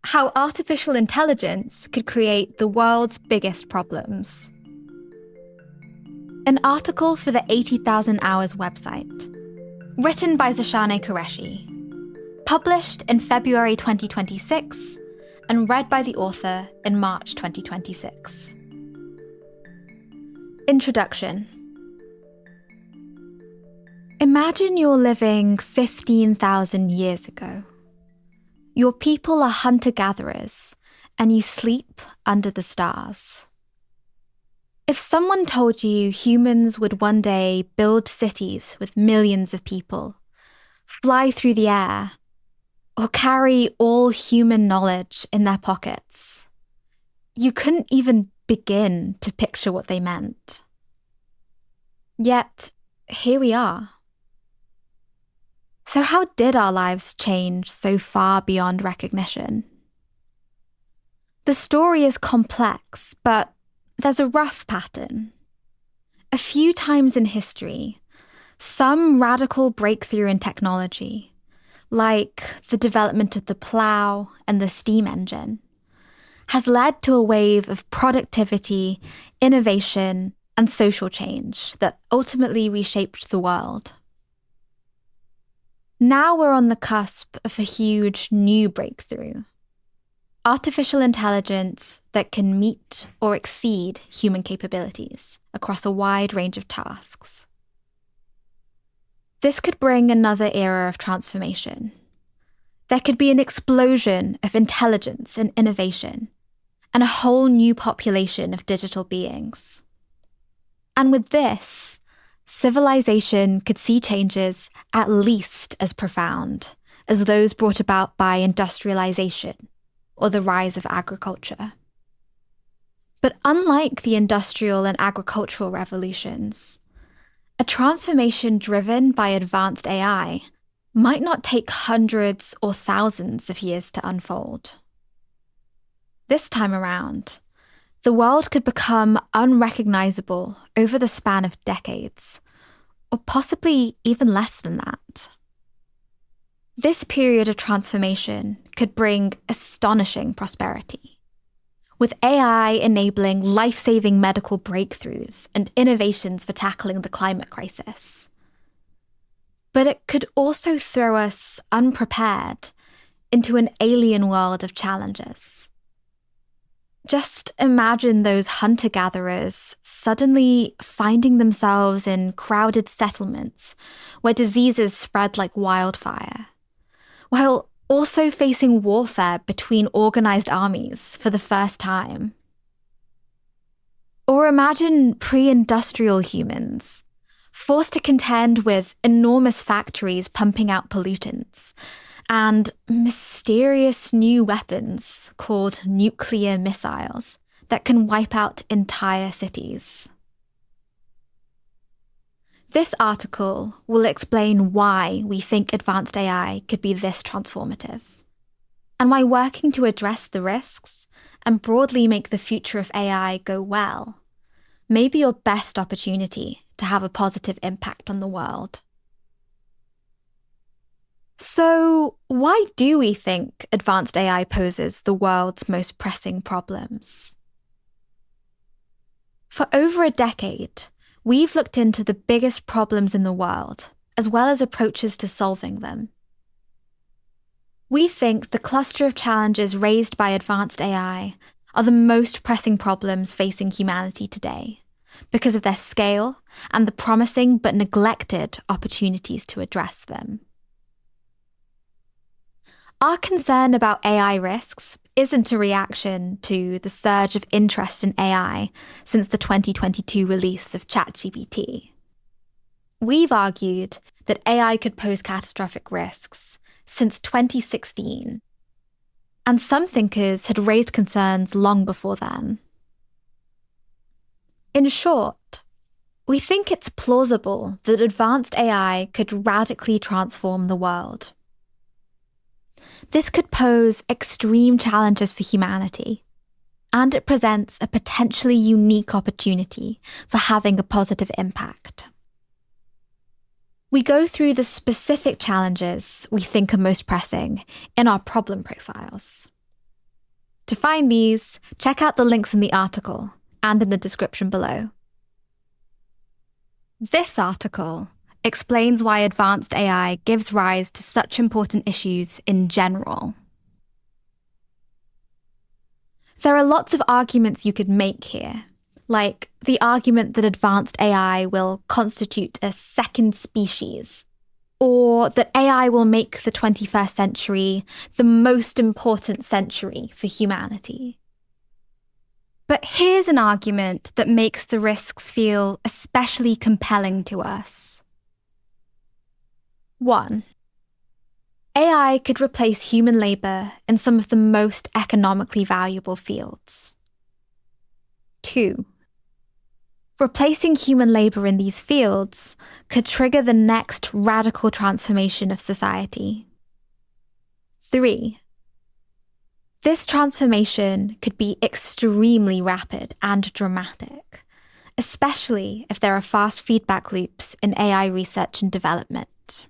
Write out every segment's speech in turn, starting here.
how artificial intelligence could create the world's biggest problems. An article for the 80,000 Hours website, written by Zashane Qureshi, published in February 2026, and read by the author in March 2026. Introduction. Imagine you're living 15,000 years ago. Your people are hunter-gatherers, and you sleep under the stars. If someone told you humans would one day build cities with millions of people, fly through the air, or carry all human knowledge in their pockets, you couldn't even begin to picture what they meant. Yet, here we are. So how did our lives change so far beyond recognition? The story is complex, but there's a rough pattern. A few times in history, some radical breakthrough in technology, like the development of the plough and the steam engine, has led to a wave of productivity, innovation, and social change that ultimately reshaped the world. Now we're on the cusp of a huge new breakthrough: artificial intelligence that can meet or exceed human capabilities across a wide range of tasks. This could bring another era of transformation. There could be an explosion of intelligence and innovation, and a whole new population of digital beings. And with this, civilization could see changes at least as profound as those brought about by industrialisation or the rise of agriculture. But unlike the industrial and agricultural revolutions, a transformation driven by advanced AI might not take hundreds or thousands of years to unfold. This time around, the world could become unrecognisable over the span of decades, or possibly even less than that. This period of transformation could bring astonishing prosperity, with AI enabling life-saving medical breakthroughs and innovations for tackling the climate crisis. But it could also throw us unprepared into an alien world of challenges. Just imagine those hunter-gatherers suddenly finding themselves in crowded settlements where diseases spread like wildfire, while also facing warfare between organised armies for the first time. Or imagine pre-industrial humans forced to contend with enormous factories pumping out pollutants and mysterious new weapons called nuclear missiles that can wipe out entire cities. This article will explain why we think advanced AI could be this transformative, and why working to address the risks and broadly make the future of AI go well may be your best opportunity to have a positive impact on the world. So, why do we think advanced AI poses the world's most pressing problems? For over a decade, we've looked into the biggest problems in the world, as well as approaches to solving them. We think the cluster of challenges raised by advanced AI are the most pressing problems facing humanity today, because of their scale and the promising but neglected opportunities to address them. Our concern about AI risks isn't a reaction to the surge of interest in AI since the 2022 release of ChatGPT. We've argued that AI could pose catastrophic risks since 2016, and some thinkers had raised concerns long before then. In short, we think it's plausible that advanced AI could radically transform the world. This could pose extreme challenges for humanity, and it presents a potentially unique opportunity for having a positive impact. We go through the specific challenges we think are most pressing in our problem profiles. To find these, check out the links in the article and in the description below. This article explains why advanced AI gives rise to such important issues in general. There are lots of arguments you could make here, like the argument that advanced AI will constitute a second species, or that AI will make the 21st century the most important century for humanity. But here's an argument that makes the risks feel especially compelling to us. 1. AI could replace human labour in some of the most economically valuable fields. 2. Replacing human labour in these fields could trigger the next radical transformation of society. 3. This transformation could be extremely rapid and dramatic, especially if there are fast feedback loops in AI research and development.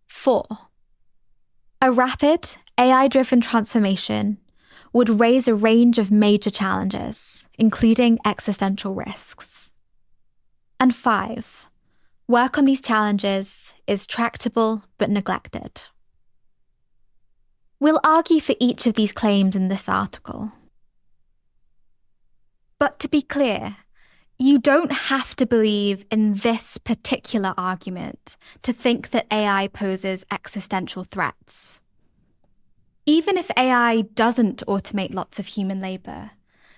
4. A rapid, AI-driven transformation would raise a range of major challenges, including existential risks. And 5. Work on these challenges is tractable but neglected. We'll argue for each of these claims in this article. But to be clear, you don't have to believe in this particular argument to think that AI poses existential threats. Even if AI doesn't automate lots of human labour,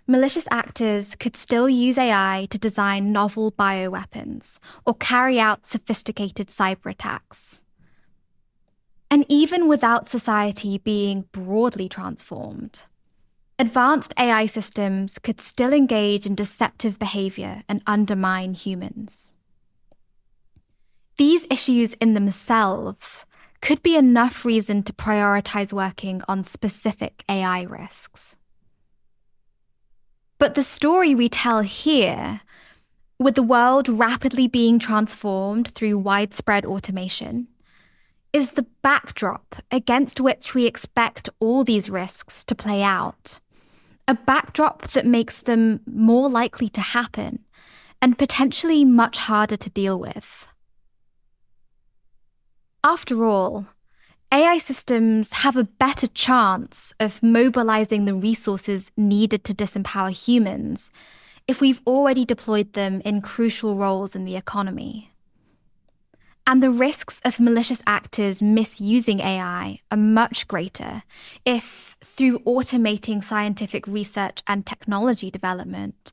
malicious actors could still use AI to design novel bioweapons or carry out sophisticated cyber attacks. And even without society being broadly transformed, advanced AI systems could still engage in deceptive behaviour and undermine humans. These issues in themselves could be enough reason to prioritise working on specific AI risks. But the story we tell here, with the world rapidly being transformed through widespread automation, is the backdrop against which we expect all these risks to play out. A backdrop that makes them more likely to happen and potentially much harder to deal with. After all, AI systems have a better chance of mobilizing the resources needed to disempower humans if we've already deployed them in crucial roles in the economy. And the risks of malicious actors misusing AI are much greater if, through automating scientific research and technology development,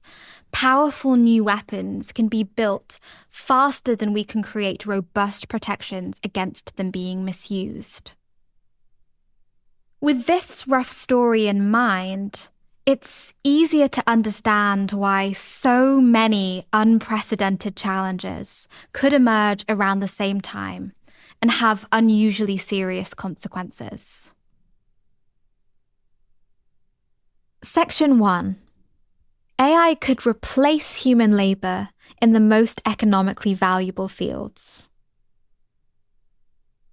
powerful new weapons can be built faster than we can create robust protections against them being misused. With this rough story in mind, it's easier to understand why so many unprecedented challenges could emerge around the same time and have unusually serious consequences. Section 1. AI could replace human labour in the most economically valuable fields.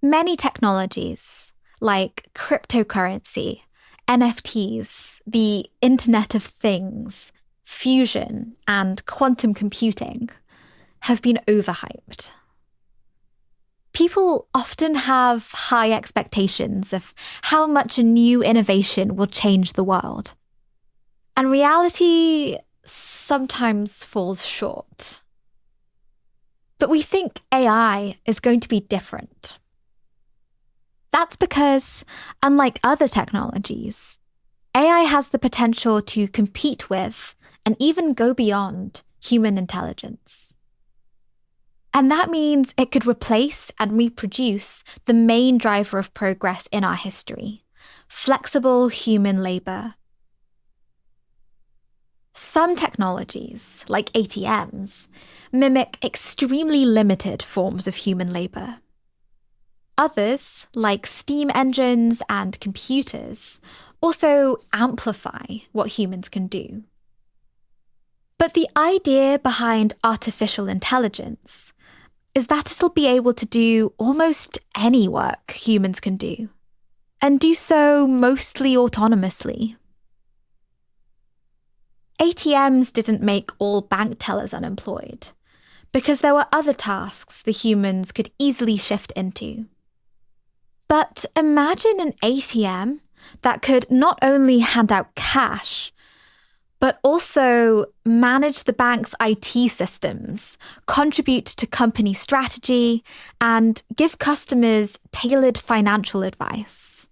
Many technologies, like cryptocurrency, NFTs, the Internet of Things, fusion, and quantum computing, have been overhyped. People often have high expectations of how much a new innovation will change the world, and reality sometimes falls short. But we think AI is going to be different. That's because, unlike other technologies, AI has the potential to compete with and even go beyond human intelligence. And that means it could replace and reproduce the main driver of progress in our history, flexible human labour. Some technologies, like ATMs, mimic extremely limited forms of human labour. Others, like steam engines and computers, also amplify what humans can do. But the idea behind artificial intelligence is that it'll be able to do almost any work humans can do. and do so mostly autonomously. ATMs didn't make all bank tellers unemployed, because there were other tasks the humans could easily shift into. But imagine an ATM that could not only hand out cash, but also manage the bank's IT systems, contribute to company strategy, and give customers tailored financial advice.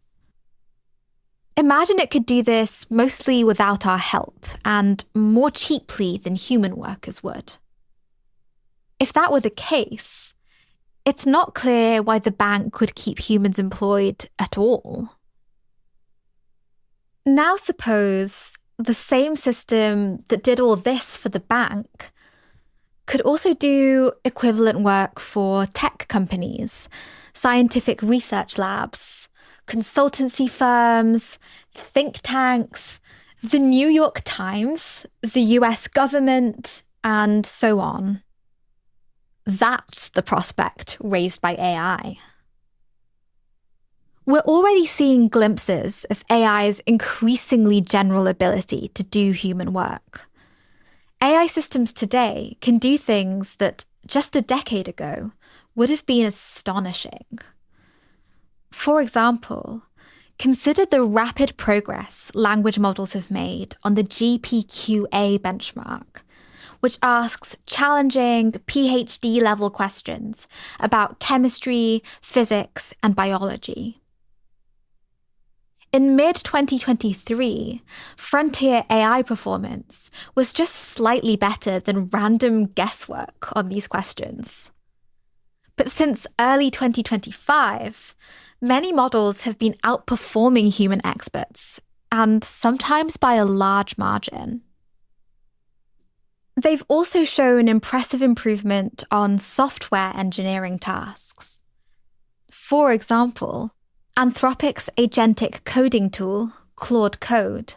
Imagine it could do this mostly without our help and more cheaply than human workers would. If that were the case, it's not clear why the bank would keep humans employed at all. Now suppose the same system that did all this for the bank could also do equivalent work for tech companies, scientific research labs, consultancy firms, think tanks, the New York Times, the US government, and so on. That's the prospect raised by AI. We're already seeing glimpses of AI's increasingly general ability to do human work. AI systems today can do things that just a decade ago would have been astonishing. For example, consider the rapid progress language models have made on the GPQA benchmark, which asks challenging PhD-level questions about chemistry, physics, and biology. In mid-2023, frontier AI performance was just slightly better than random guesswork on these questions. But since early 2025, many models have been outperforming human experts, and sometimes by a large margin. They've also shown impressive improvement on software engineering tasks. For example, Anthropic's agentic coding tool, Claude Code,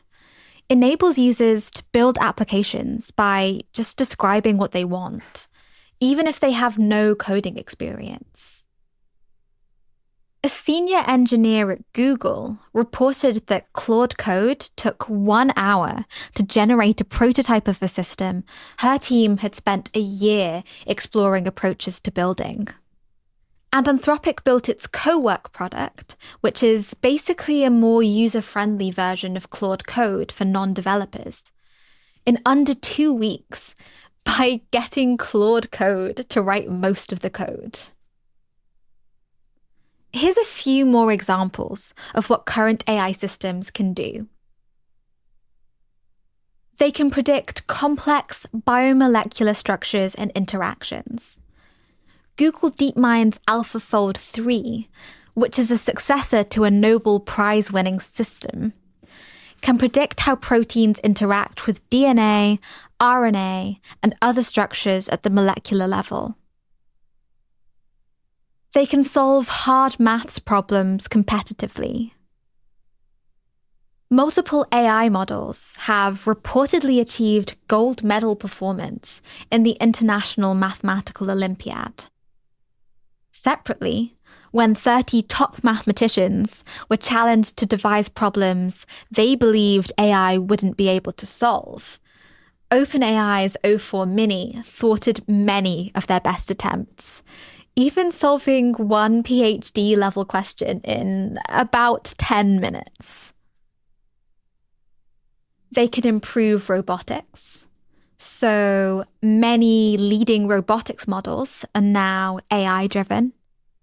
enables users to build applications by just describing what they want, even if they have no coding experience. A senior engineer at Google reported that Claude Code took 1 hour to generate a prototype of a system her team had spent a year exploring approaches to building. And Anthropic built its Co-work product, which is basically a more user-friendly version of Claude Code for non-developers, in under 2 weeks by getting Claude Code to write most of the code. Here's a few more examples of what current AI systems can do. They can predict complex biomolecular structures and interactions. Google DeepMind's AlphaFold 3, which is a successor to a Nobel Prize-winning system, can predict how proteins interact with DNA, RNA, and other structures at the molecular level. They can solve hard maths problems competitively. Multiple AI models have reportedly achieved gold medal performance in the International Mathematical Olympiad. Separately, when 30 top mathematicians were challenged to devise problems they believed AI wouldn't be able to solve, OpenAI's O4 Mini thwarted many of their best attempts, even solving one PhD-level question in about 10 minutes. They can improve robotics. So many leading robotics models are now AI-driven.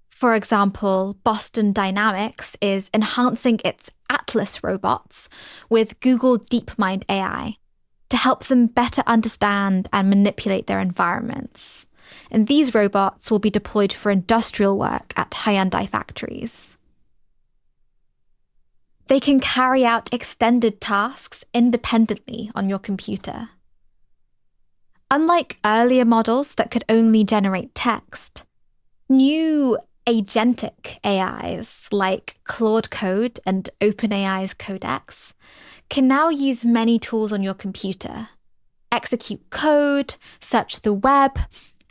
For example, Boston Dynamics is enhancing its Atlas robots with Google DeepMind AI to help them better understand and manipulate their environments. And these robots will be deployed for industrial work at Hyundai factories. They can carry out extended tasks independently on your computer. Unlike earlier models that could only generate text, new agentic AIs like Claude Code and OpenAI's Codex can now use many tools on your computer, execute code, search the web,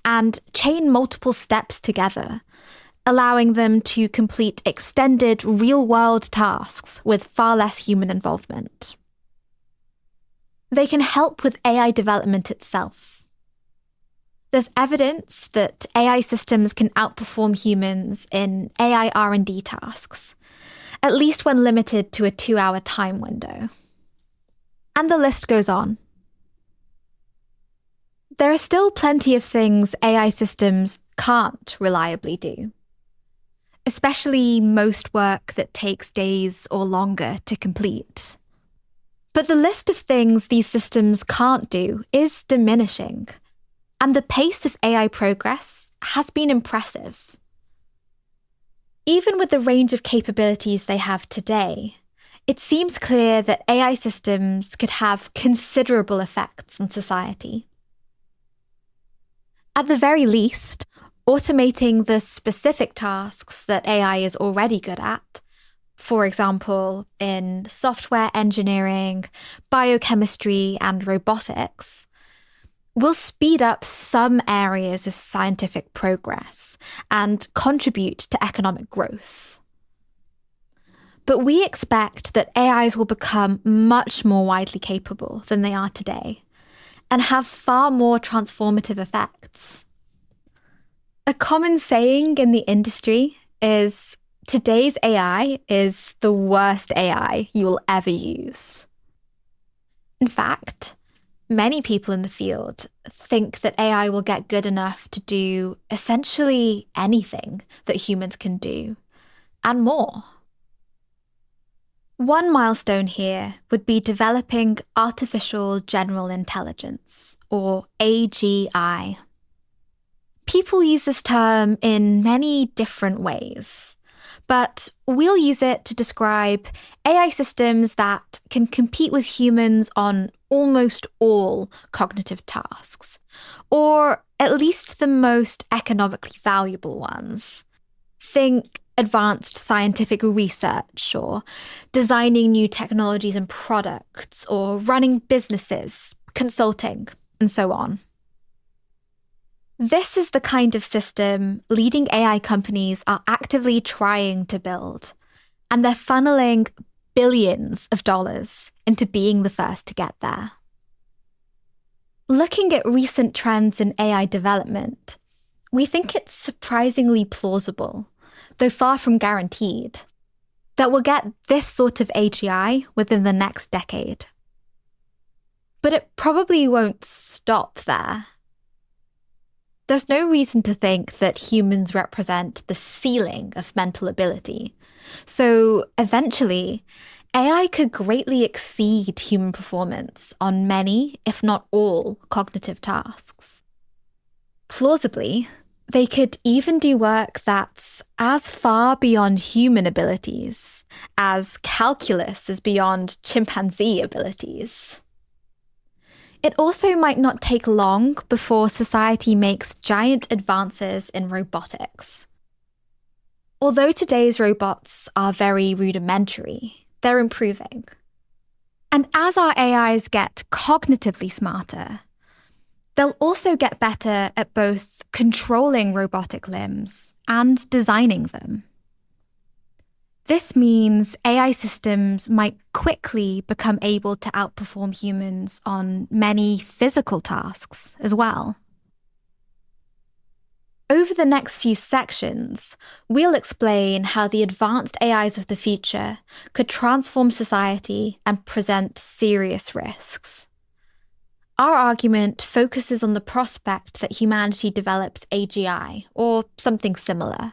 and chain multiple steps together, allowing them to complete extended real-world tasks with far less human involvement. They can help with AI development itself. There's evidence that AI systems can outperform humans in AI R&D tasks, at least when limited to a 2-hour time window. And the list goes on. There are still plenty of things AI systems can't reliably do, especially most work that takes days or longer to complete. But the list of things these systems can't do is diminishing, and the pace of AI progress has been impressive. Even with the range of capabilities they have today, it seems clear that AI systems could have considerable effects on society. At the very least, automating the specific tasks that AI is already good at, for example, in software engineering, biochemistry, and robotics, will speed up some areas of scientific progress and contribute to economic growth. But we expect that AIs will become much more widely capable than they are today, and have far more transformative effects. A common saying in the industry is, today's AI is the worst AI you will ever use. In fact, many people in the field think that AI will get good enough to do essentially anything that humans can do, and more. One milestone here would be developing artificial general intelligence, or AGI. People use this term in many different ways, but we'll use it to describe AI systems that can compete with humans on almost all cognitive tasks, or at least the most economically valuable ones. Think advanced scientific research, or designing new technologies and products, or running businesses, consulting, and so on. This is the kind of system leading AI companies are actively trying to build, and they're funneling billions of dollars into being the first to get there. Looking at recent trends in AI development, we think it's surprisingly plausible, though far from guaranteed, that we'll get this sort of AGI within the next decade. But it probably won't stop there. There's no reason to think that humans represent the ceiling of mental ability, so eventually, AI could greatly exceed human performance on many, if not all, cognitive tasks. Plausibly, they could even do work that's as far beyond human abilities as calculus is beyond chimpanzee abilities. It also might not take long before society makes giant advances in robotics. Although today's robots are very rudimentary, they're improving. And as our AIs get cognitively smarter, they'll also get better at both controlling robotic limbs and designing them. This means AI systems might quickly become able to outperform humans on many physical tasks as well. Over the next few sections, we'll explain how the advanced AIs of the future could transform society and present serious risks. Our argument focuses on the prospect that humanity develops AGI, or something similar.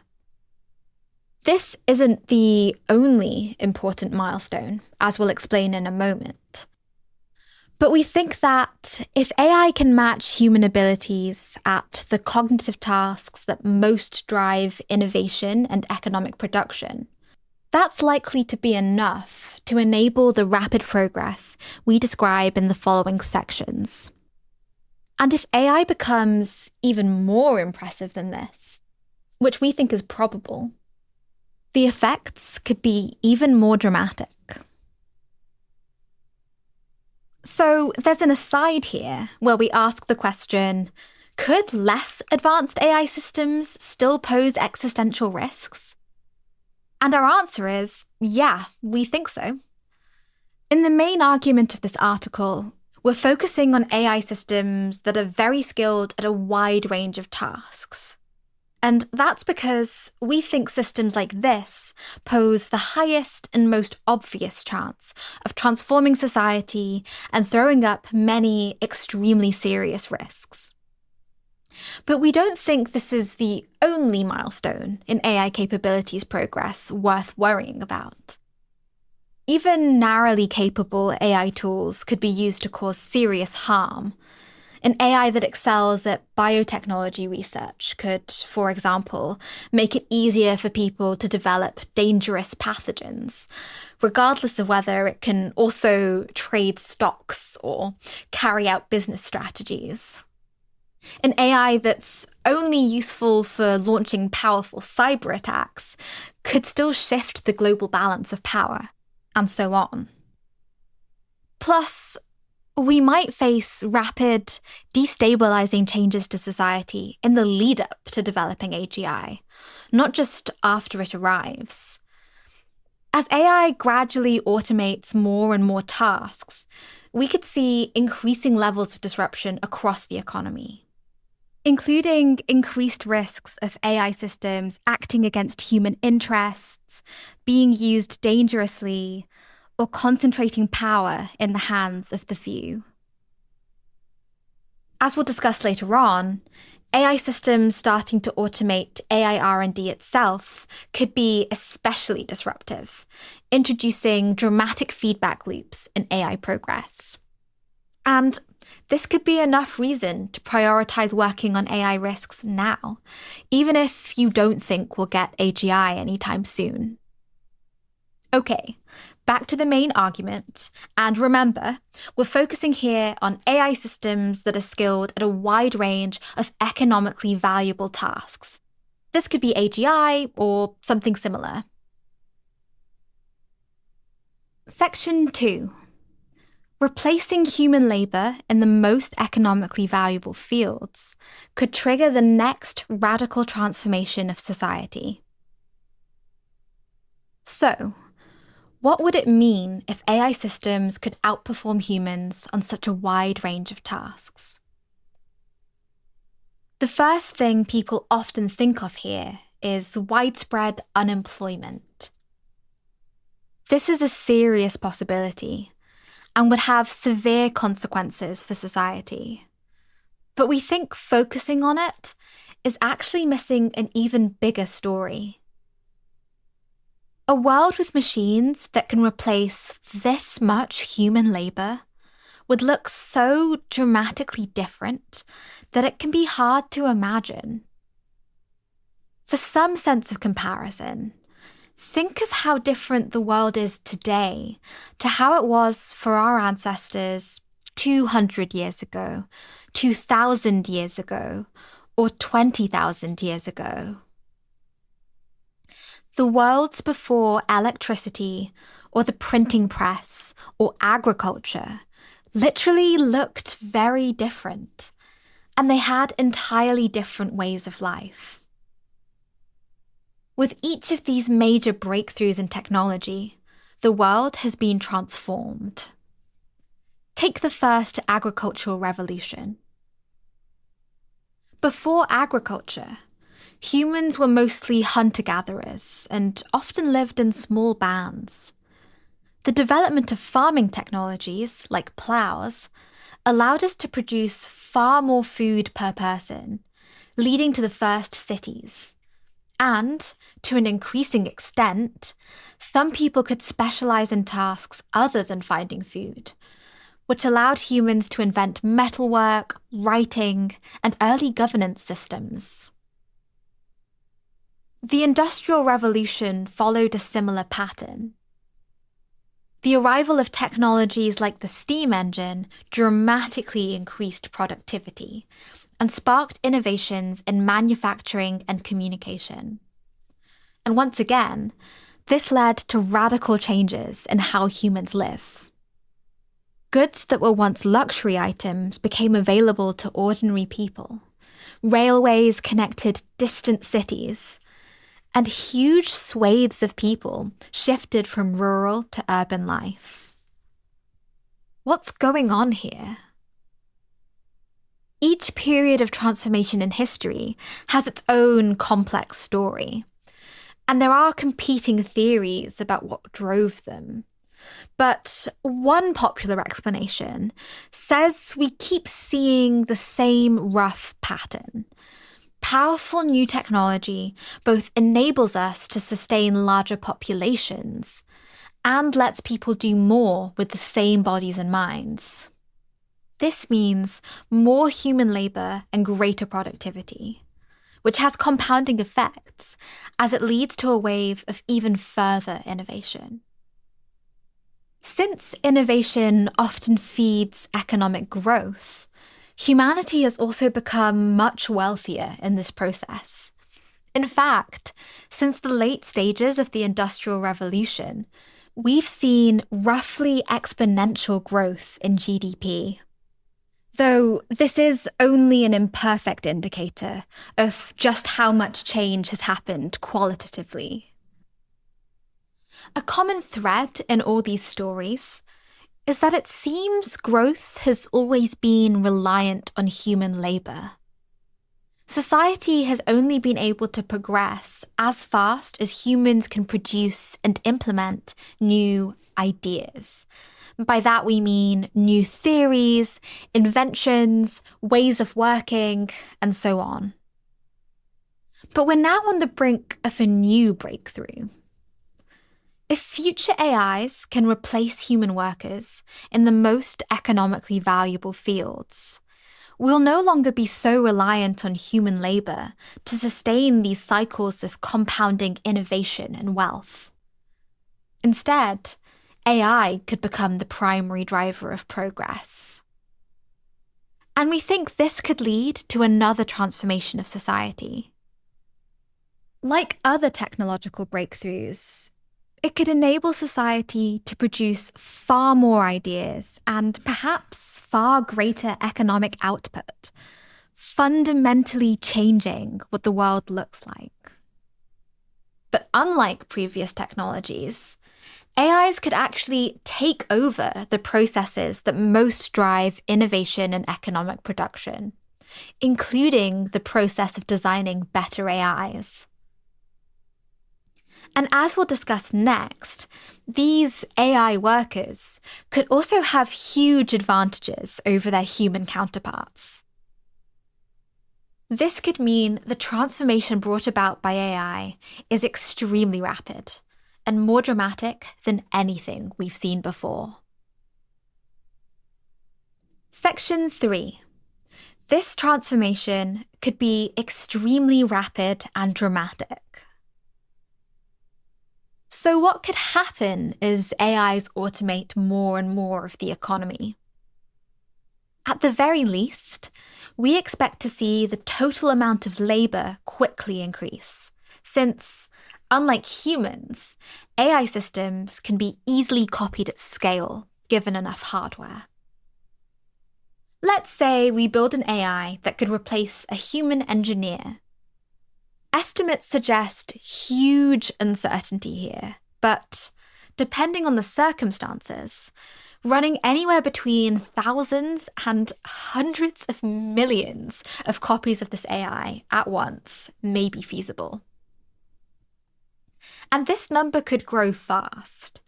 This isn't the only important milestone, as we'll explain in a moment. But we think that if AI can match human abilities at the cognitive tasks that most drive innovation and economic production, that's likely to be enough to enable the rapid progress we describe in the following sections. And if AI becomes even more impressive than this, which we think is probable, the effects could be even more dramatic. So there's an aside here where we ask the question, Could less advanced AI systems still pose existential risks? And our answer is, yeah, we think so. In the main argument of this article, we're focusing on AI systems that are very skilled at a wide range of tasks. And that's because we think systems like this pose the highest and most obvious chance of transforming society and throwing up many extremely serious risks. But we don't think this is the only milestone in AI capabilities progress worth worrying about. Even narrowly capable AI tools could be used to cause serious harm. An AI that excels at biotechnology research could, for example, make it easier for people to develop dangerous pathogens, regardless of whether it can also trade stocks or carry out business strategies. An AI that's only useful for launching powerful cyber attacks could still shift the global balance of power, and so on. Plus, we might face rapid, destabilizing changes to society in the lead-up to developing AGI, not just after it arrives. As AI gradually automates more and more tasks, we could see increasing levels of disruption across the economy, including increased risks of AI systems acting against human interests, being used dangerously, or concentrating power in the hands of the few. As we'll discuss later on, AI systems starting to automate AI R&D itself could be especially disruptive, introducing dramatic feedback loops in AI progress. And this could be enough reason to prioritize working on AI risks now, even if you don't think we'll get AGI anytime soon. Okay, back to the main argument, and remember, we're focusing here on AI systems that are skilled at a wide range of economically valuable tasks. This could be AGI or something similar. Section 2. Replacing human labour in the most economically valuable fields could trigger the next radical transformation of society. So, what would it mean if AI systems could outperform humans on such a wide range of tasks? The first thing people often think of here is widespread unemployment. This is a serious possibility and would have severe consequences for society. But we think focusing on it is actually missing an even bigger story. A world with machines that can replace this much human labour would look so dramatically different that it can be hard to imagine. For some sense of comparison, think of how different the world is today to how it was for our ancestors 200 years ago, 2,000 years ago, or 20,000 years ago. The worlds before electricity, or the printing press, or agriculture literally looked very different, and they had entirely different ways of life. With each of these major breakthroughs in technology, the world has been transformed. Take the first agricultural revolution. Before agriculture, humans were mostly hunter-gatherers and often lived in small bands. The development of farming technologies, like ploughs, allowed us to produce far more food per person, leading to the first cities. And, to an increasing extent, some people could specialize in tasks other than finding food, which allowed humans to invent metalwork, writing, and early governance systems. The Industrial Revolution followed a similar pattern. The arrival of technologies like the steam engine dramatically increased productivity and sparked innovations in manufacturing and communication. And once again, this led to radical changes in how humans live. Goods that were once luxury items became available to ordinary people, Railways connected distant cities, and huge swathes of people shifted from rural to urban life. What's going on here? Each period of transformation in history has its own complex story, and there are competing theories about what drove them. But one popular explanation says we keep seeing the same rough pattern. Powerful new technology both enables us to sustain larger populations and lets people do more with the same bodies and minds. This means more human labour and greater productivity, which has compounding effects as it leads to a wave of even further innovation. Since innovation often feeds economic growth, humanity has also become much wealthier in this process. In fact, since the late stages of the Industrial Revolution, we've seen roughly exponential growth in GDP. Though this is only an imperfect indicator of just how much change has happened qualitatively. A common thread in all these stories is that it seems growth has always been reliant on human labour. Society has only been able to progress as fast as humans can produce and implement new ideas. By that we mean new theories, inventions, ways of working, and so on. But we're now on the brink of a new breakthrough. If future AIs can replace human workers in the most economically valuable fields, we'll no longer be so reliant on human labour to sustain these cycles of compounding innovation and wealth. Instead, AI could become the primary driver of progress. And we think this could lead to another transformation of society. Like other technological breakthroughs, it could enable society to produce far more ideas and perhaps far greater economic output, fundamentally changing what the world looks like. But unlike previous technologies, AIs could actually take over the processes that most drive innovation and economic production, including the process of designing better AIs. And as we'll discuss next, these AI workers could also have huge advantages over their human counterparts. This could mean the transformation brought about by AI is extremely rapid and more dramatic than anything we've seen before. Section 3. This transformation could be extremely rapid and dramatic. So what could happen as AIs automate more and more of the economy? At the very least, we expect to see the total amount of labour quickly increase, since, unlike humans, AI systems can be easily copied at scale, given enough hardware. Let's say we build an AI that could replace a human engineer. Estimates suggest huge uncertainty here, but depending on the circumstances, running anywhere between thousands and hundreds of millions of copies of this AI at once may be feasible. And this number could grow fast.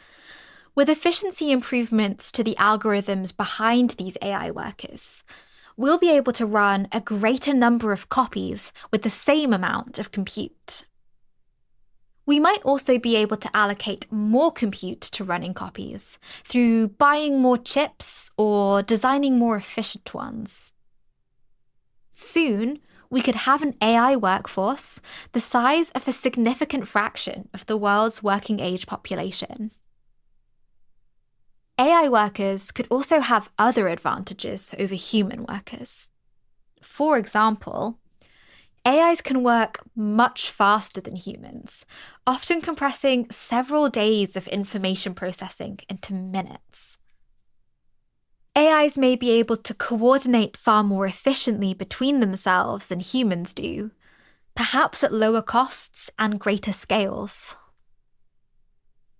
With efficiency improvements to the algorithms behind these AI workers, we'll be able to run a greater number of copies with the same amount of compute. We might also be able to allocate more compute to running copies through buying more chips or designing more efficient ones. Soon, we could have an AI workforce the size of a significant fraction of the world's working-age population. AI workers could also have other advantages over human workers. For example, AIs can work much faster than humans, often compressing several days of information processing into minutes. AIs may be able to coordinate far more efficiently between themselves than humans do, perhaps at lower costs and greater scales.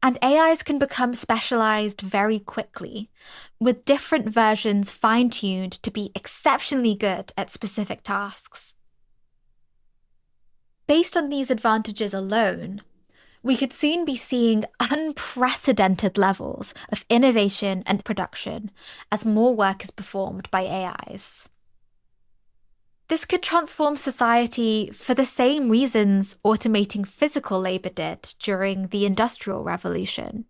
And AIs can become specialized very quickly, with different versions fine-tuned to be exceptionally good at specific tasks. Based on these advantages alone, we could soon be seeing unprecedented levels of innovation and production as more work is performed by AIs. This could transform society for the same reasons automating physical labor did during the Industrial Revolution.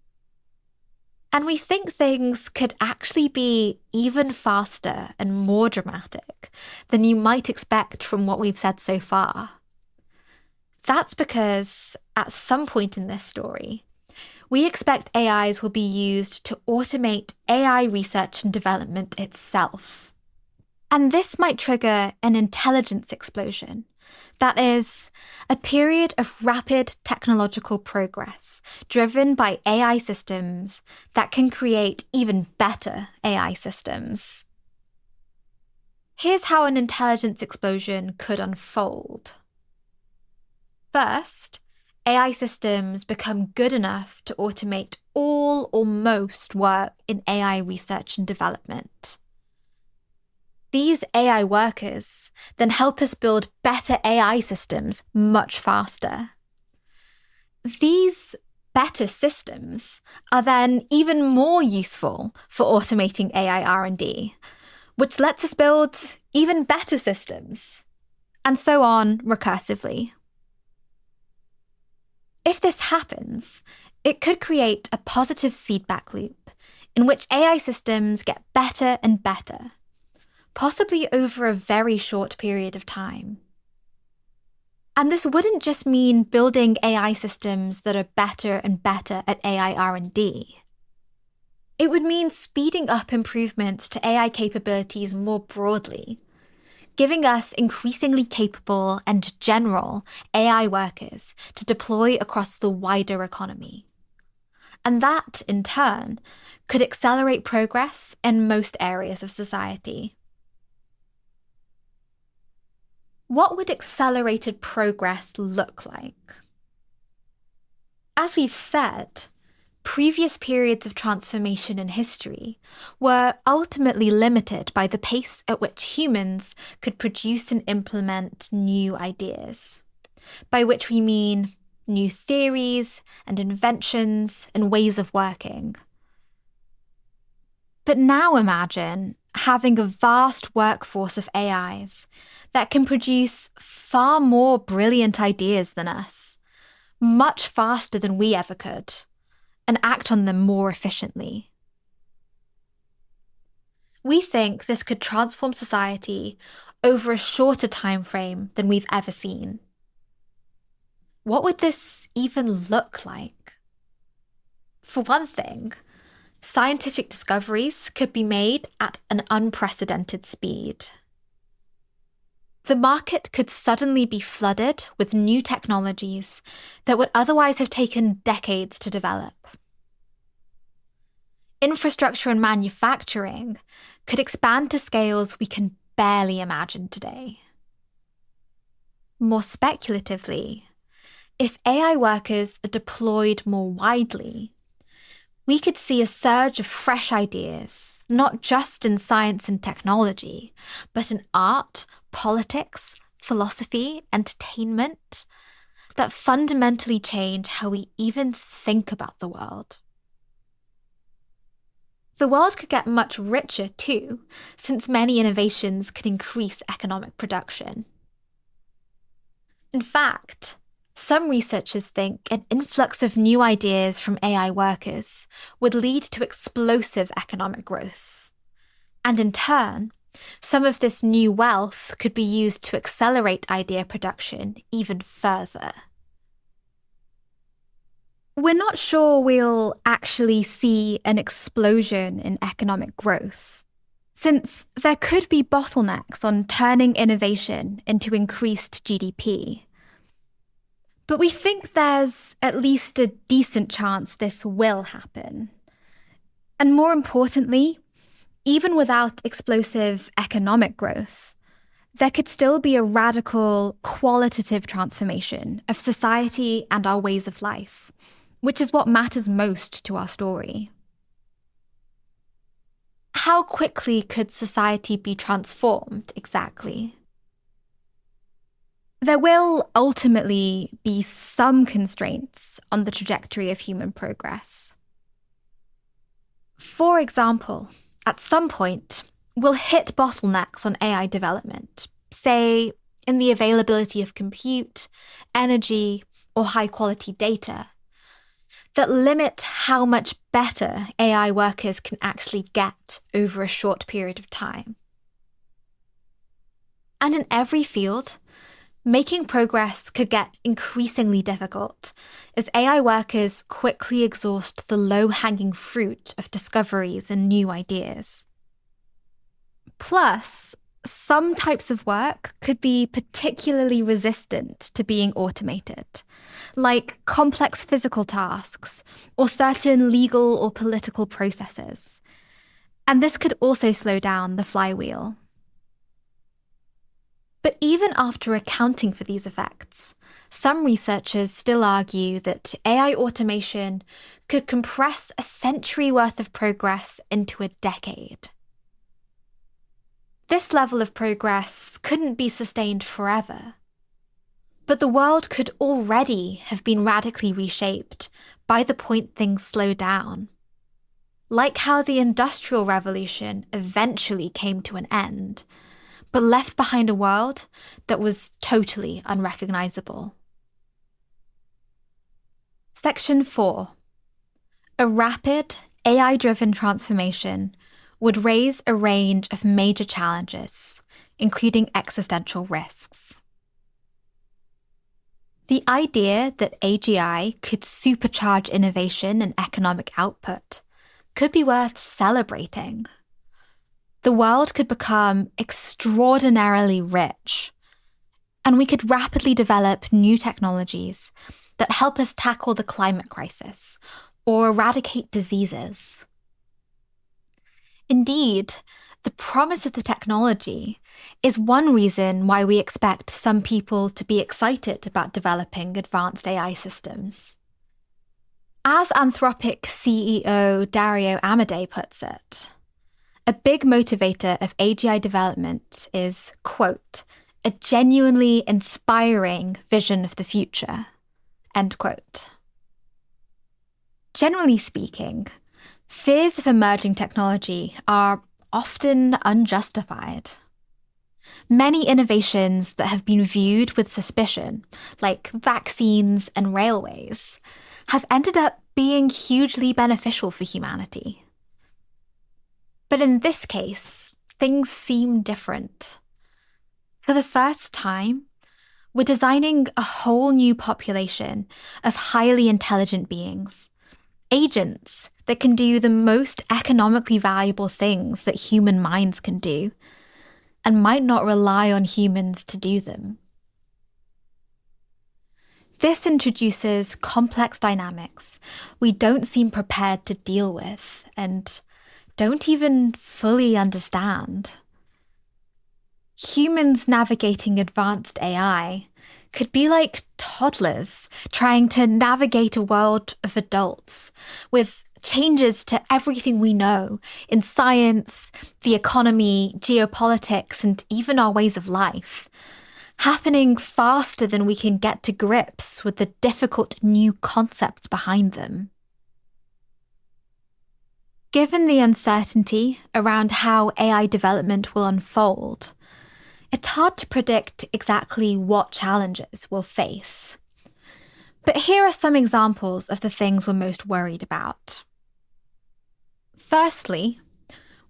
And we think things could actually be even faster and more dramatic than you might expect from what we've said so far. That's because, at some point in this story, we expect AIs will be used to automate AI research and development itself. And this might trigger an intelligence explosion. That is, a period of rapid technological progress driven by AI systems that can create even better AI systems. Here's how an intelligence explosion could unfold. First, AI systems become good enough to automate all or most work in AI research and development. These AI workers then help us build better AI systems much faster. These better systems are then even more useful for automating AI R&D, which lets us build even better systems, and so on recursively. If this happens, it could create a positive feedback loop in which AI systems get better and better, possibly over a very short period of time. And this wouldn't just mean building AI systems that are better and better at AI R&D. It would mean speeding up improvements to AI capabilities more broadly, giving us increasingly capable and general AI workers to deploy across the wider economy. And that, in turn, could accelerate progress in most areas of society. What would accelerated progress look like? As we've said, previous periods of transformation in history were ultimately limited by the pace at which humans could produce and implement new ideas, by which we mean new theories and inventions and ways of working. But now imagine having a vast workforce of AIs that can produce far more brilliant ideas than us, much faster than we ever could, and act on them more efficiently. We think this could transform society over a shorter time frame than we've ever seen. What would this even look like? For one thing, scientific discoveries could be made at an unprecedented speed. The market could suddenly be flooded with new technologies that would otherwise have taken decades to develop. Infrastructure and manufacturing could expand to scales we can barely imagine today. More speculatively, if AI workers are deployed more widely, we could see a surge of fresh ideas, not just in science and technology, but in art, politics, philosophy, entertainment, that fundamentally change how we even think about the world. The world could get much richer too, since many innovations could increase economic production. In fact, some researchers think an influx of new ideas from AI workers would lead to explosive economic growth. And in turn, some of this new wealth could be used to accelerate idea production even further. We're not sure we'll actually see an explosion in economic growth, since there could be bottlenecks on turning innovation into increased GDP. But we think there's at least a decent chance this will happen. And more importantly, Even without explosive economic growth, there could still be a radical qualitative transformation of society and our ways of life, which is what matters most to our story. How quickly could society be transformed exactly? There will ultimately be some constraints on the trajectory of human progress. For example, at some point, we'll hit bottlenecks on AI development, say in the availability of compute, energy, or high-quality data, that limit how much better AI workers can actually get over a short period of time. And in every field, making progress could get increasingly difficult as AI workers quickly exhaust the low-hanging fruit of discoveries and new ideas. Plus, some types of work could be particularly resistant to being automated, like complex physical tasks or certain legal or political processes. And this could also slow down the flywheel. But even after accounting for these effects, some researchers still argue that AI automation could compress a century worth of progress into a decade. This level of progress couldn't be sustained forever, but the world could already have been radically reshaped by the point things slowed down. Like how the Industrial Revolution eventually came to an end, but left behind a world that was totally unrecognisable. Section 4. A rapid, AI-driven transformation would raise a range of major challenges, including existential risks. The idea that AGI could supercharge innovation and economic output could be worth celebrating. The world could become extraordinarily rich, and we could rapidly develop new technologies that help us tackle the climate crisis or eradicate diseases. Indeed, the promise of the technology is one reason why we expect some people to be excited about developing advanced AI systems. As Anthropic CEO Dario Amodei puts it, a big motivator of AGI development is, quote, a genuinely inspiring vision of the future, end quote. Generally speaking, fears of emerging technology are often unjustified. Many innovations that have been viewed with suspicion, like vaccines and railways, have ended up being hugely beneficial for humanity. But in this case, things seem different. For the first time, we're designing a whole new population of highly intelligent beings, agents that can do the most economically valuable things that human minds can do, and might not rely on humans to do them. This introduces complex dynamics we don't seem prepared to deal with and don't even fully understand. Humans navigating advanced AI could be like toddlers trying to navigate a world of adults with changes to everything we know in science, the economy, geopolitics, and even our ways of life, happening faster than we can get to grips with the difficult new concepts behind them. Given the uncertainty around how AI development will unfold, it's hard to predict exactly what challenges we'll face. But here are some examples of the things we're most worried about. Firstly,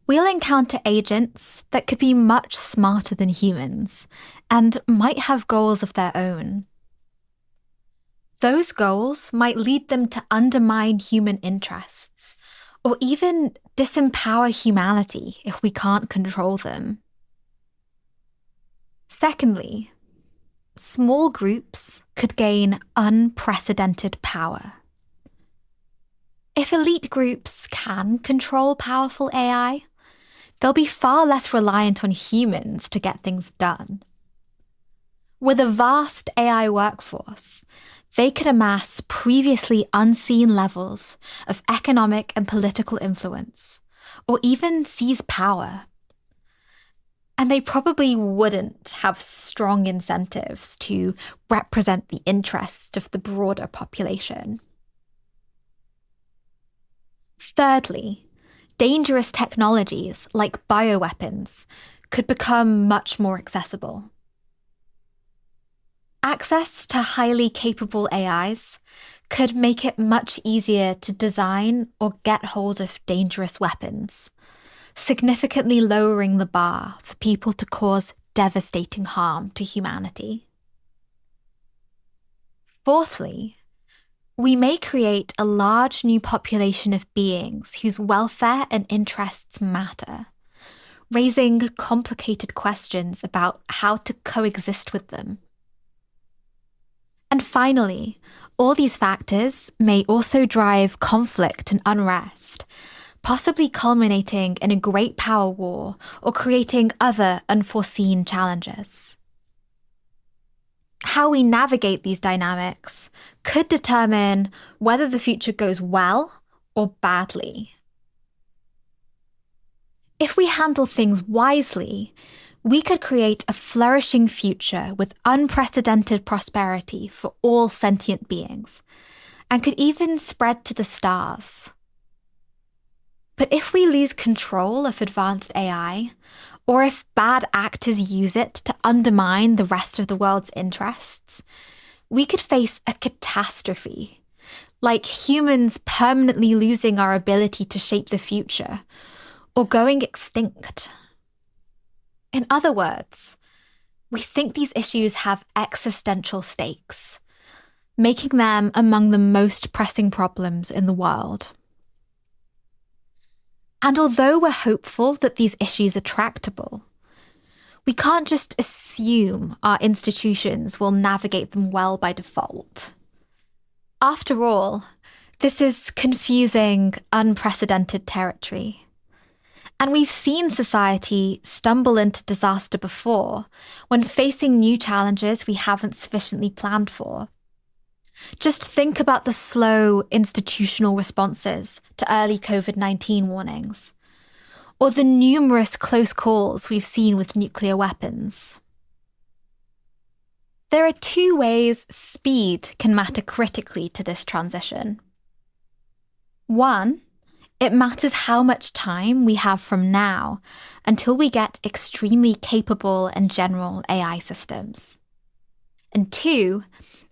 we'll encounter agents that could be much smarter than humans and might have goals of their own. Those goals might lead them to undermine human interests or even disempower humanity if we can't control them. Secondly, small groups could gain unprecedented power. If elite groups can control powerful AI, they'll be far less reliant on humans to get things done. With a vast AI workforce, they could amass previously unseen levels of economic and political influence, or even seize power. And they probably wouldn't have strong incentives to represent the interests of the broader population. Thirdly, dangerous technologies like bioweapons could become much more accessible. Access to highly capable AIs could make it much easier to design or get hold of dangerous weapons, significantly lowering the bar for people to cause devastating harm to humanity. Fourthly, we may create a large new population of beings whose welfare and interests matter, raising complicated questions about how to coexist with them. And finally, all these factors may also drive conflict and unrest, possibly culminating in a great power war or creating other unforeseen challenges. How we navigate these dynamics could determine whether the future goes well or badly. If we handle things wisely, we could create a flourishing future with unprecedented prosperity for all sentient beings, and could even spread to the stars. But if we lose control of advanced AI, or if bad actors use it to undermine the rest of the world's interests, we could face a catastrophe, like humans permanently losing our ability to shape the future, or going extinct. In other words, we think these issues have existential stakes, making them among the most pressing problems in the world. And although we're hopeful that these issues are tractable, we can't just assume our institutions will navigate them well by default. After all, this is confusing, unprecedented territory. And we've seen society stumble into disaster before when facing new challenges we haven't sufficiently planned for. Just think about the slow institutional responses to early COVID-19 warnings, or the numerous close calls we've seen with nuclear weapons. There are two ways speed can matter critically to this transition. One, it matters how much time we have from now until we get extremely capable and general AI systems. And two,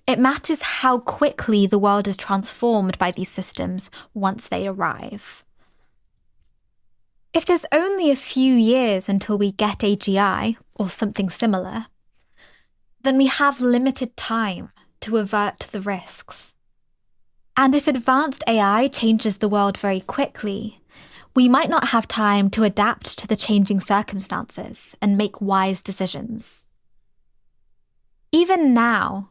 it matters how quickly the world is transformed by these systems once they arrive. If there's only a few years until we get AGI, or something similar, then we have limited time to avert the risks. And if advanced AI changes the world very quickly, we might not have time to adapt to the changing circumstances and make wise decisions. Even now,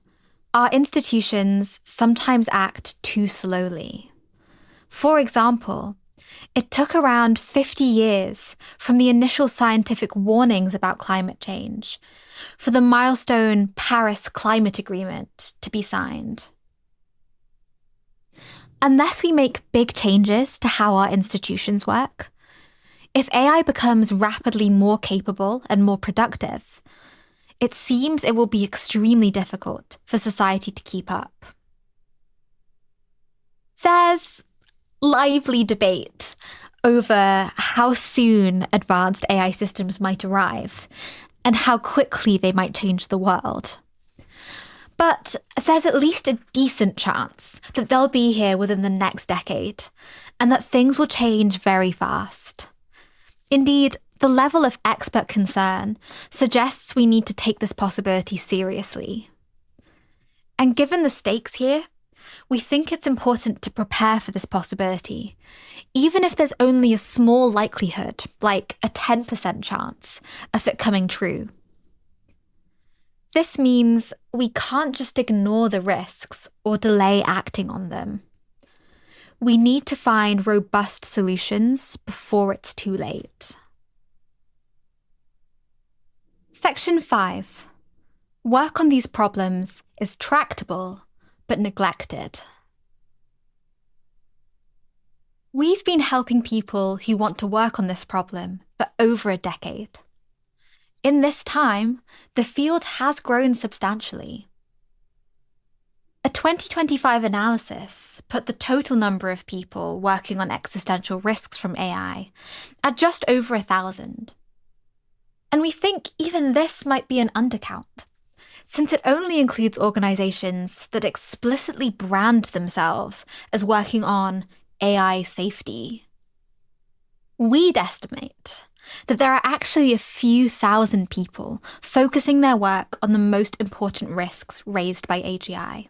our institutions sometimes act too slowly. For example, it took around 50 years from the initial scientific warnings about climate change for the milestone Paris Climate Agreement to be signed. Unless we make big changes to how our institutions work, if AI becomes rapidly more capable and more productive, it seems it will be extremely difficult for society to keep up. There's lively debate over how soon advanced AI systems might arrive and how quickly they might change the world. But there's at least a decent chance that they'll be here within the next decade, and that things will change very fast. Indeed, the level of expert concern suggests we need to take this possibility seriously. And given the stakes here, we think it's important to prepare for this possibility, even if there's only a small likelihood, like a 10% chance, of it coming true. This means we can't just ignore the risks or delay acting on them. We need to find robust solutions before it's too late. Section 5. Work on these problems is tractable, but neglected. We've been helping people who want to work on this problem for over a decade. In this time, the field has grown substantially. A 2025 analysis put the total number of people working on existential risks from AI at just over 1,000. And we think even this might be an undercount, since it only includes organizations that explicitly brand themselves as working on AI safety. We'd estimate that there are actually a few thousand people focusing their work on the most important risks raised by AGI.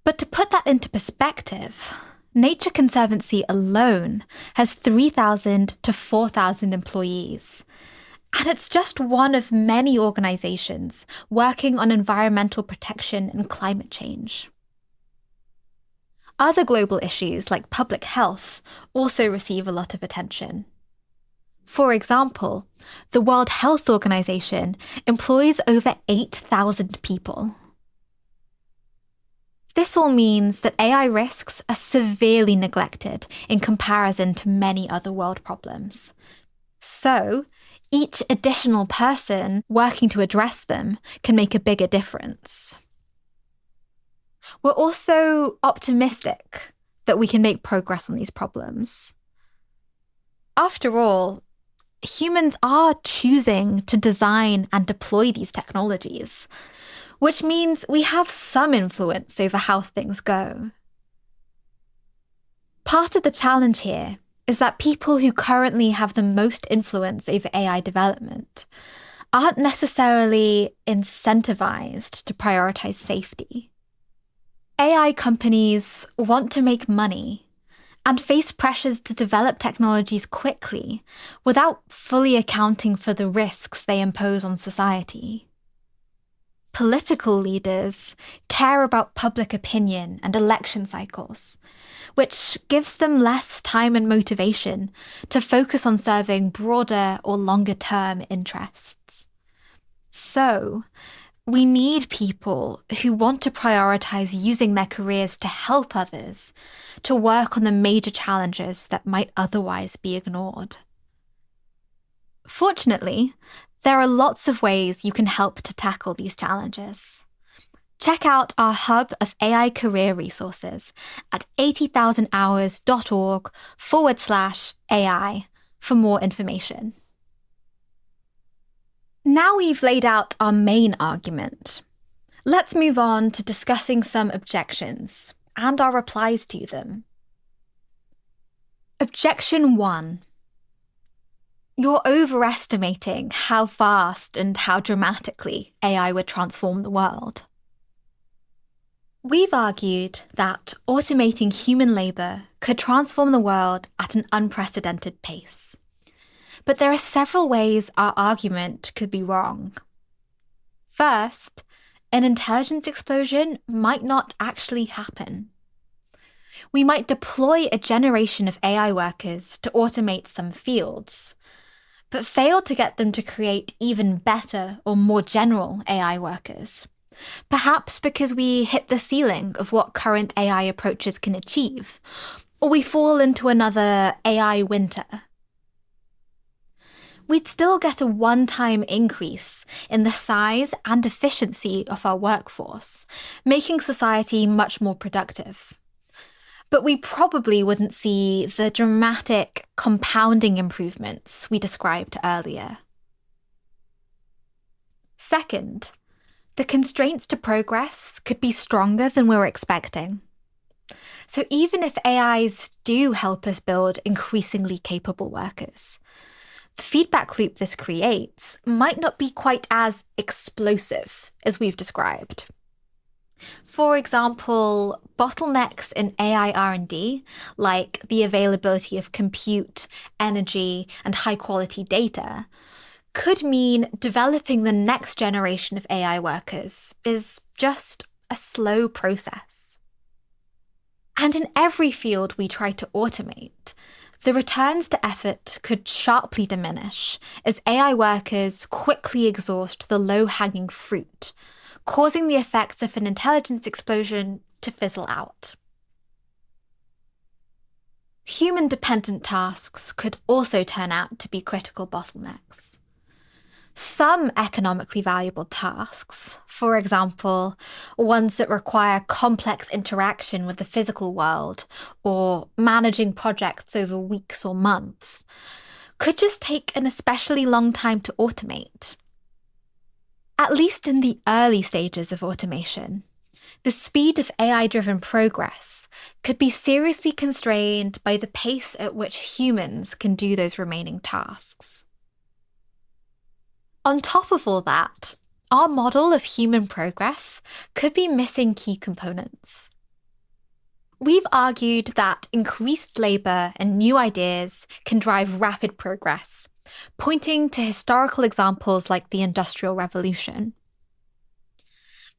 But to put that into perspective, Nature Conservancy alone has 3,000 to 4,000 employees, and it's just one of many organizations working on environmental protection and climate change. Other global issues like public health also receive a lot of attention. For example, the World Health Organization employs over 8,000 people. This all means that AI risks are severely neglected in comparison to many other world problems. So, each additional person working to address them can make a bigger difference. We're also optimistic that we can make progress on these problems. After all, humans are choosing to design and deploy these technologies, which means we have some influence over how things go. Part of the challenge here is that people who currently have the most influence over AI development aren't necessarily incentivized to prioritize safety. AI companies want to make money and face pressures to develop technologies quickly without fully accounting for the risks they impose on society. Political leaders care about public opinion and election cycles, which gives them less time and motivation to focus on serving broader or longer-term interests. So, we need people who want to prioritize using their careers to help others, to work on the major challenges that might otherwise be ignored. Fortunately, there are lots of ways you can help to tackle these challenges. Check out our hub of AI career resources at 80,000hours.org/AI for more information. Now we've laid out our main argument, let's move on to discussing some objections and our replies to them. Objection 1. You're overestimating how fast and how dramatically AI would transform the world. We've argued that automating human labour could transform the world at an unprecedented pace. But there are several ways our argument could be wrong. First, an intelligence explosion might not actually happen. We might deploy a generation of AI workers to automate some fields, but fail to get them to create even better or more general AI workers. Perhaps because we hit the ceiling of what current AI approaches can achieve, or we fall into another AI winter. We'd still get a one-time increase in the size and efficiency of our workforce, making society much more productive. But we probably wouldn't see the dramatic compounding improvements we described earlier. Second, the constraints to progress could be stronger than we were expecting. So even if AIs do help us build increasingly capable workers, the feedback loop this creates might not be quite as explosive as we've described. For example, bottlenecks in AI R&D, like the availability of compute, energy, and high-quality data, could mean developing the next generation of AI workers is just a slow process. And in every field we try to automate, the returns to effort could sharply diminish as AI workers quickly exhaust the low-hanging fruit, causing the effects of an intelligence explosion to fizzle out. Human-dependent tasks could also turn out to be critical bottlenecks. Some economically valuable tasks, for example, ones that require complex interaction with the physical world or managing projects over weeks or months, could just take an especially long time to automate. At least in the early stages of automation, the speed of AI-driven progress could be seriously constrained by the pace at which humans can do those remaining tasks. On top of all that, our model of human progress could be missing key components. We've argued that increased labour and new ideas can drive rapid progress, pointing to historical examples like the Industrial Revolution.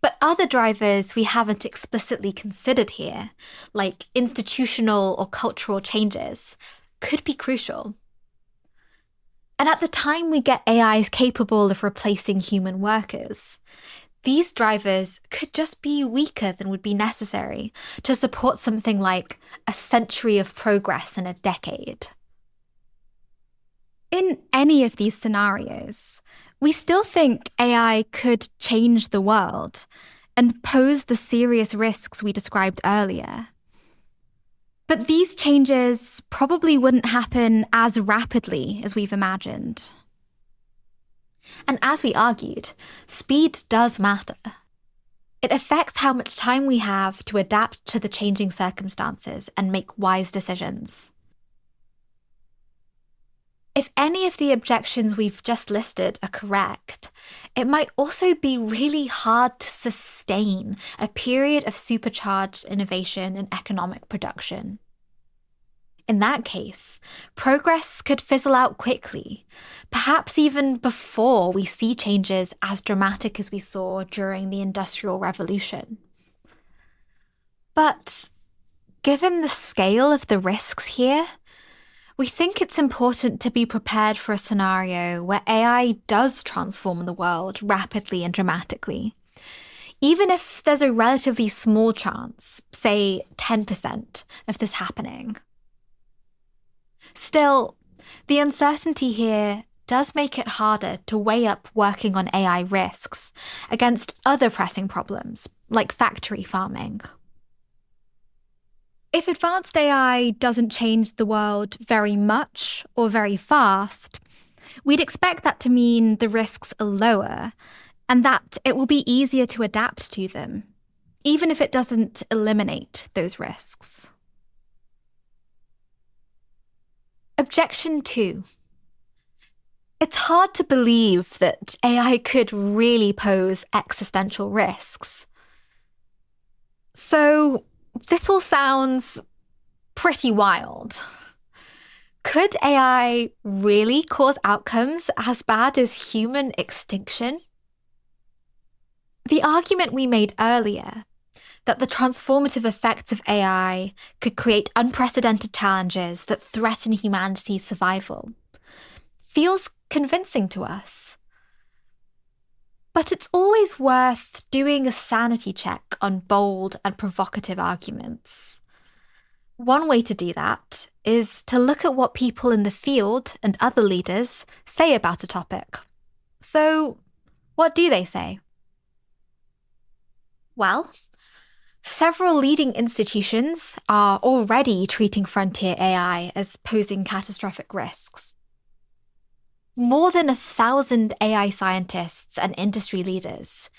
But other drivers we haven't explicitly considered here, like institutional or cultural changes, could be crucial. And at the time we get AIs capable of replacing human workers, these drivers could just be weaker than would be necessary to support something like a century of progress in a decade. In any of these scenarios, we still think AI could change the world and pose the serious risks we described earlier. But these changes probably wouldn't happen as rapidly as we've imagined. And as we argued, speed does matter. It affects how much time we have to adapt to the changing circumstances and make wise decisions. If any of the objections we've just listed are correct, it might also be really hard to sustain a period of supercharged innovation and economic production. In that case, progress could fizzle out quickly, perhaps even before we see changes as dramatic as we saw during the Industrial Revolution. But given the scale of the risks here, we think it's important to be prepared for a scenario where AI does transform the world rapidly and dramatically, even if there's a relatively small chance, say 10%, of this happening. Still, the uncertainty here does make it harder to weigh up working on AI risks against other pressing problems, like factory farming. If advanced AI doesn't change the world very much or very fast, we'd expect that to mean the risks are lower and that it will be easier to adapt to them, even if it doesn't eliminate those risks. Objection 2. It's hard to believe that AI could really pose existential risks. So, this all sounds pretty wild. Could AI really cause outcomes as bad as human extinction? The argument we made earlier, that the transformative effects of AI could create unprecedented challenges that threaten humanity's survival, feels convincing to us. But it's always worth doing a sanity check on bold and provocative arguments. One way to do that is to look at what people in the field and other leaders say about a topic. So, what do they say? Well, several leading institutions are already treating frontier AI as posing catastrophic risks. More than 1,000 AI scientists and industry leaders,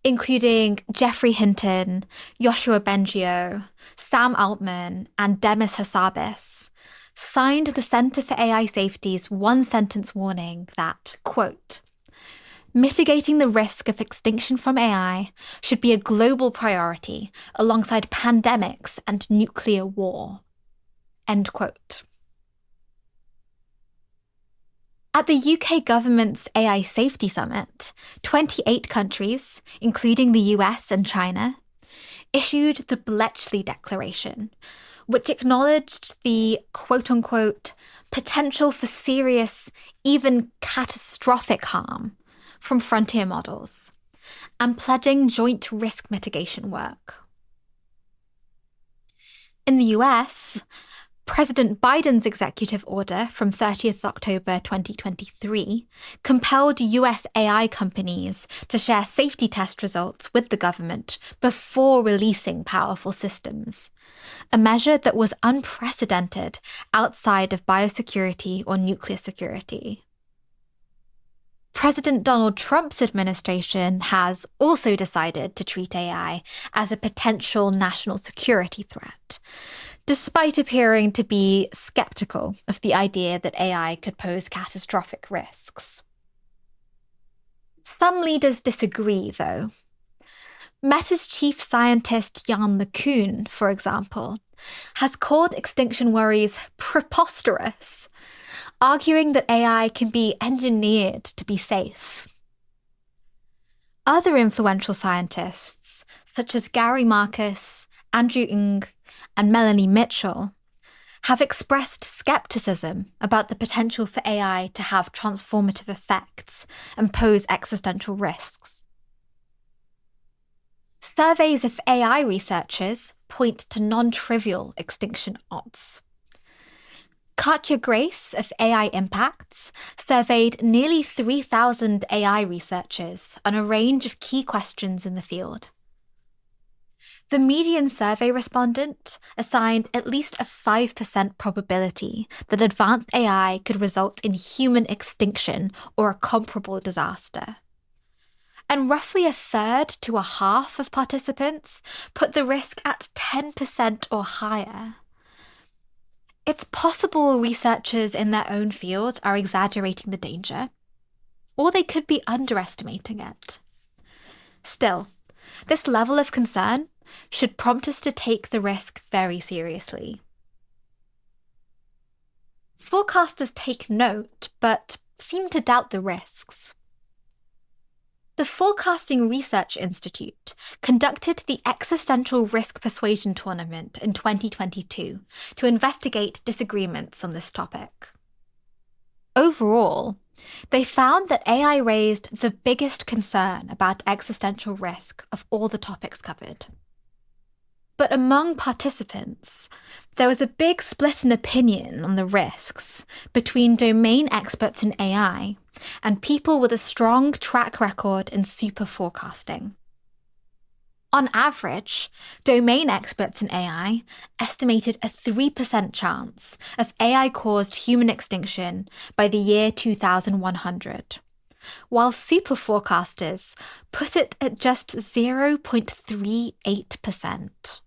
including Geoffrey Hinton, Yoshua Bengio, Sam Altman, and Demis Hassabis, signed the Center for AI Safety's one-sentence warning that, quote, "Mitigating the risk of extinction from AI should be a global priority alongside pandemics and nuclear war." End quote. At the UK government's AI Safety Summit, 28 countries, including the US and China, issued the Bletchley Declaration, which acknowledged the quote-unquote potential for serious, even catastrophic harm from frontier models, and pledging joint risk mitigation work. In the US, President Biden's executive order from 30th October 2023 compelled US AI companies to share safety test results with the government before releasing powerful systems, a measure that was unprecedented outside of biosecurity or nuclear security. President Donald Trump's administration has also decided to treat AI as a potential national security threat, despite appearing to be skeptical of the idea that AI could pose catastrophic risks. Some leaders disagree, though. Meta's chief scientist Yann LeCun, for example, has called extinction worries preposterous, arguing that AI can be engineered to be safe. Other influential scientists, such as Gary Marcus, Andrew Ng, and Melanie Mitchell, have expressed skepticism about the potential for AI to have transformative effects and pose existential risks. Surveys of AI researchers point to non-trivial extinction odds. Katja Grace of AI Impacts surveyed nearly 3,000 AI researchers on a range of key questions in the field. The median survey respondent assigned at least a 5% probability that advanced AI could result in human extinction or a comparable disaster. And roughly a third to a half of participants put the risk at 10% or higher. It's possible researchers in their own field are exaggerating the danger, or they could be underestimating it. Still, this level of concern should prompt us to take the risk very seriously. Forecasters take note, but seem to doubt the risks. The Forecasting Research Institute conducted the Existential Risk Persuasion Tournament in 2022 to investigate disagreements on this topic. Overall, they found that AI raised the biggest concern about existential risk of all the topics covered. But among participants, there was a big split in opinion on the risks between domain experts in AI and people with a strong track record in super forecasting. On average, domain experts in AI estimated a 3% chance of AI-caused human extinction by the year 2100, while super forecasters put it at just 0.38%.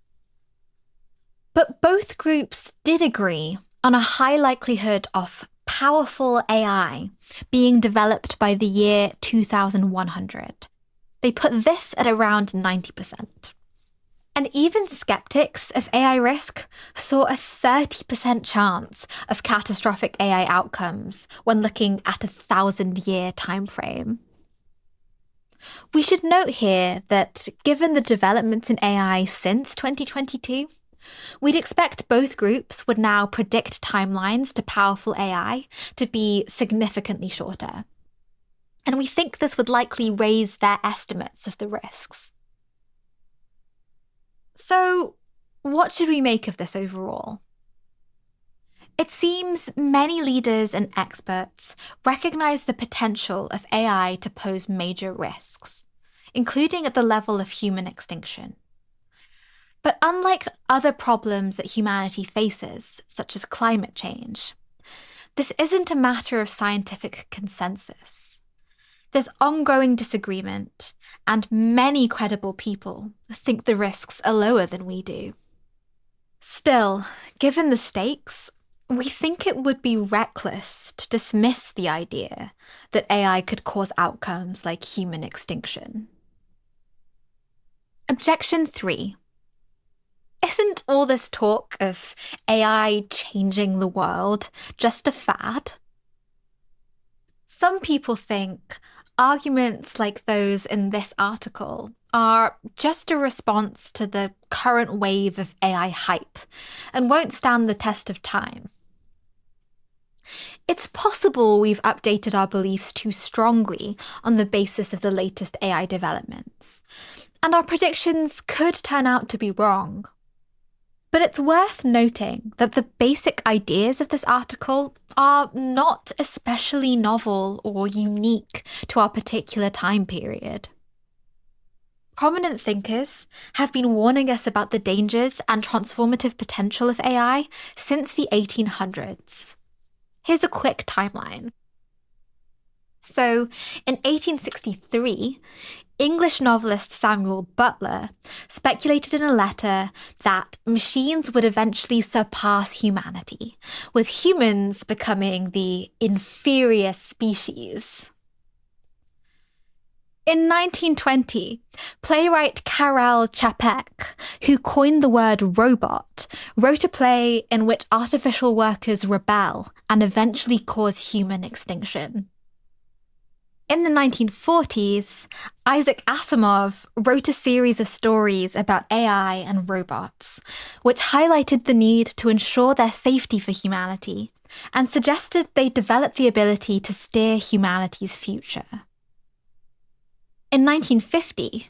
But both groups did agree on a high likelihood of powerful AI being developed by the year 2100. They put this at around 90%. And even skeptics of AI risk saw a 30% chance of catastrophic AI outcomes when looking at a 1,000-year timeframe. We should note here that given the developments in AI since 2022, we'd expect both groups would now predict timelines to powerful AI to be significantly shorter. And we think this would likely raise their estimates of the risks. So, what should we make of this overall? It seems many leaders and experts recognize the potential of AI to pose major risks, including at the level of human extinction. But unlike other problems that humanity faces, such as climate change, this isn't a matter of scientific consensus. There's ongoing disagreement, and many credible people think the risks are lower than we do. Still, given the stakes, we think it would be reckless to dismiss the idea that AI could cause outcomes like human extinction. Objection 3. Isn't all this talk of AI changing the world just a fad? Some people think arguments like those in this article are just a response to the current wave of AI hype and won't stand the test of time. It's possible we've updated our beliefs too strongly on the basis of the latest AI developments, and our predictions could turn out to be wrong. But it's worth noting that the basic ideas of this article are not especially novel or unique to our particular time period. Prominent thinkers have been warning us about the dangers and transformative potential of AI since the 1800s. Here's a quick timeline. So, in 1863, English novelist Samuel Butler speculated in a letter that machines would eventually surpass humanity, with humans becoming the inferior species. In 1920, playwright Karel Čapek, who coined the word robot, wrote a play in which artificial workers rebel and eventually cause human extinction. In the 1940s, Isaac Asimov wrote a series of stories about AI and robots, which highlighted the need to ensure their safety for humanity and suggested they develop the ability to steer humanity's future. In 1950,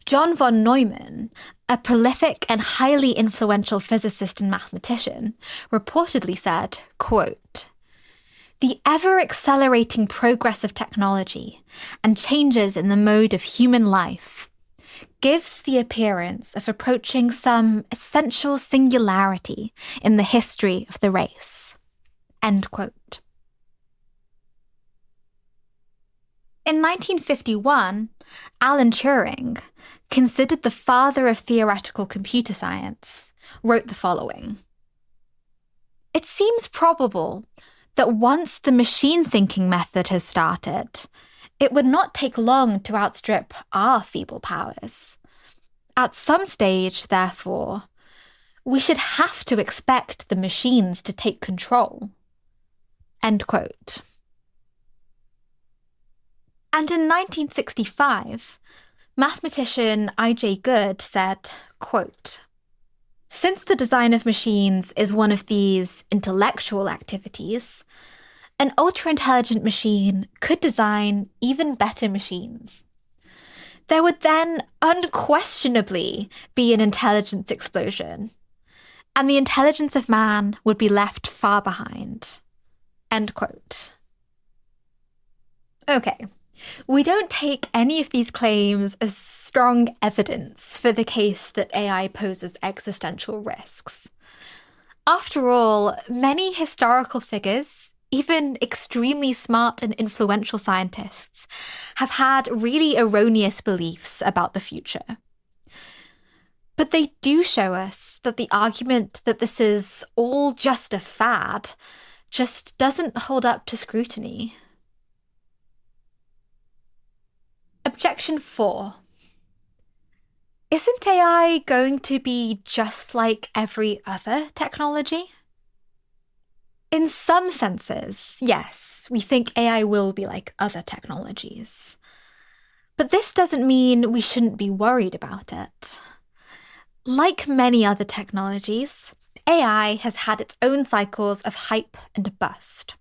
John von Neumann, a prolific and highly influential physicist and mathematician, reportedly said, quote, "The ever-accelerating progress of technology and changes in the mode of human life gives the appearance of approaching some essential singularity in the history of the race." End quote. In 1951, Alan Turing, considered the father of theoretical computer science, wrote the following: "It seems probable that once the machine thinking method has started, it would not take long to outstrip our feeble powers. At some stage, therefore, we should have to expect the machines to take control." End quote. And in 1965, mathematician I.J. Good said, quote, "Since the design of machines is one of these intellectual activities, an ultra-intelligent machine could design even better machines. There would then unquestionably be an intelligence explosion, and the intelligence of man would be left far behind." End quote. Okay. We don't take any of these claims as strong evidence for the case that AI poses existential risks. After all, many historical figures, even extremely smart and influential scientists, have had really erroneous beliefs about the future. But they do show us that the argument that this is all just a fad just doesn't hold up to scrutiny. Objection 4. Isn't AI going to be just like every other technology? In some senses, yes, we think AI will be like other technologies. But this doesn't mean we shouldn't be worried about it. Like many other technologies, AI has had its own cycles of hype and bust.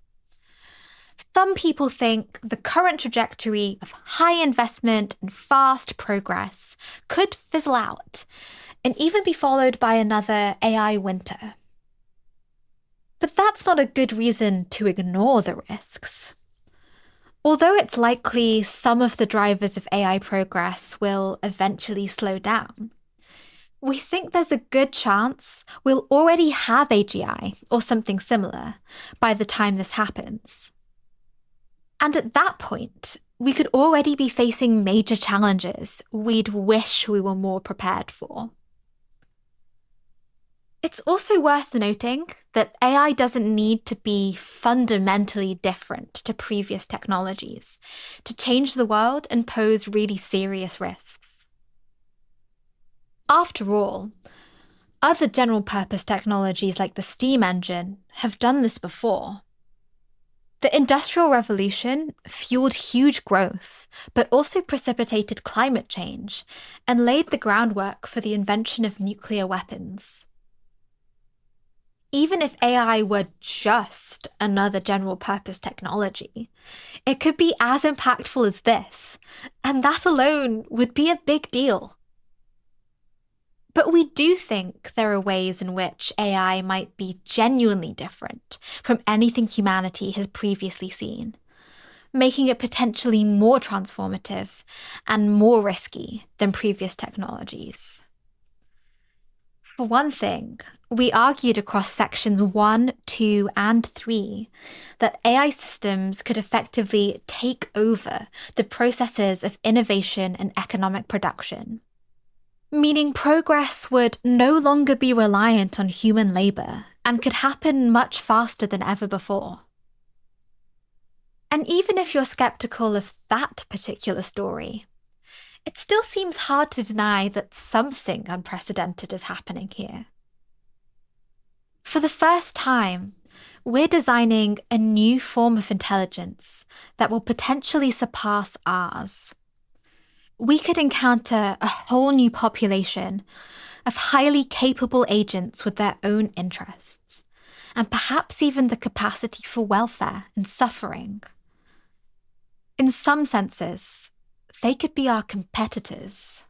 Some people think the current trajectory of high investment and fast progress could fizzle out and even be followed by another AI winter. But that's not a good reason to ignore the risks. Although it's likely some of the drivers of AI progress will eventually slow down, we think there's a good chance we'll already have AGI or something similar by the time this happens. And at that point, we could already be facing major challenges we'd wish we were more prepared for. It's also worth noting that AI doesn't need to be fundamentally different to previous technologies to change the world and pose really serious risks. After all, other general-purpose technologies like the steam engine have done this before. The Industrial Revolution fueled huge growth, but also precipitated climate change and laid the groundwork for the invention of nuclear weapons. Even if AI were just another general-purpose technology, it could be as impactful as this, and that alone would be a big deal. But we do think there are ways in which AI might be genuinely different from anything humanity has previously seen, making it potentially more transformative and more risky than previous technologies. For one thing, we argued across sections 1, 2, and 3 that AI systems could effectively take over the processes of innovation and economic production, meaning progress would no longer be reliant on human labour and could happen much faster than ever before. And even if you're skeptical of that particular story, it still seems hard to deny that something unprecedented is happening here. For the first time, we're designing a new form of intelligence that will potentially surpass ours. We could encounter a whole new population of highly capable agents with their own interests, and perhaps even the capacity for welfare and suffering. In some senses, they could be our competitors.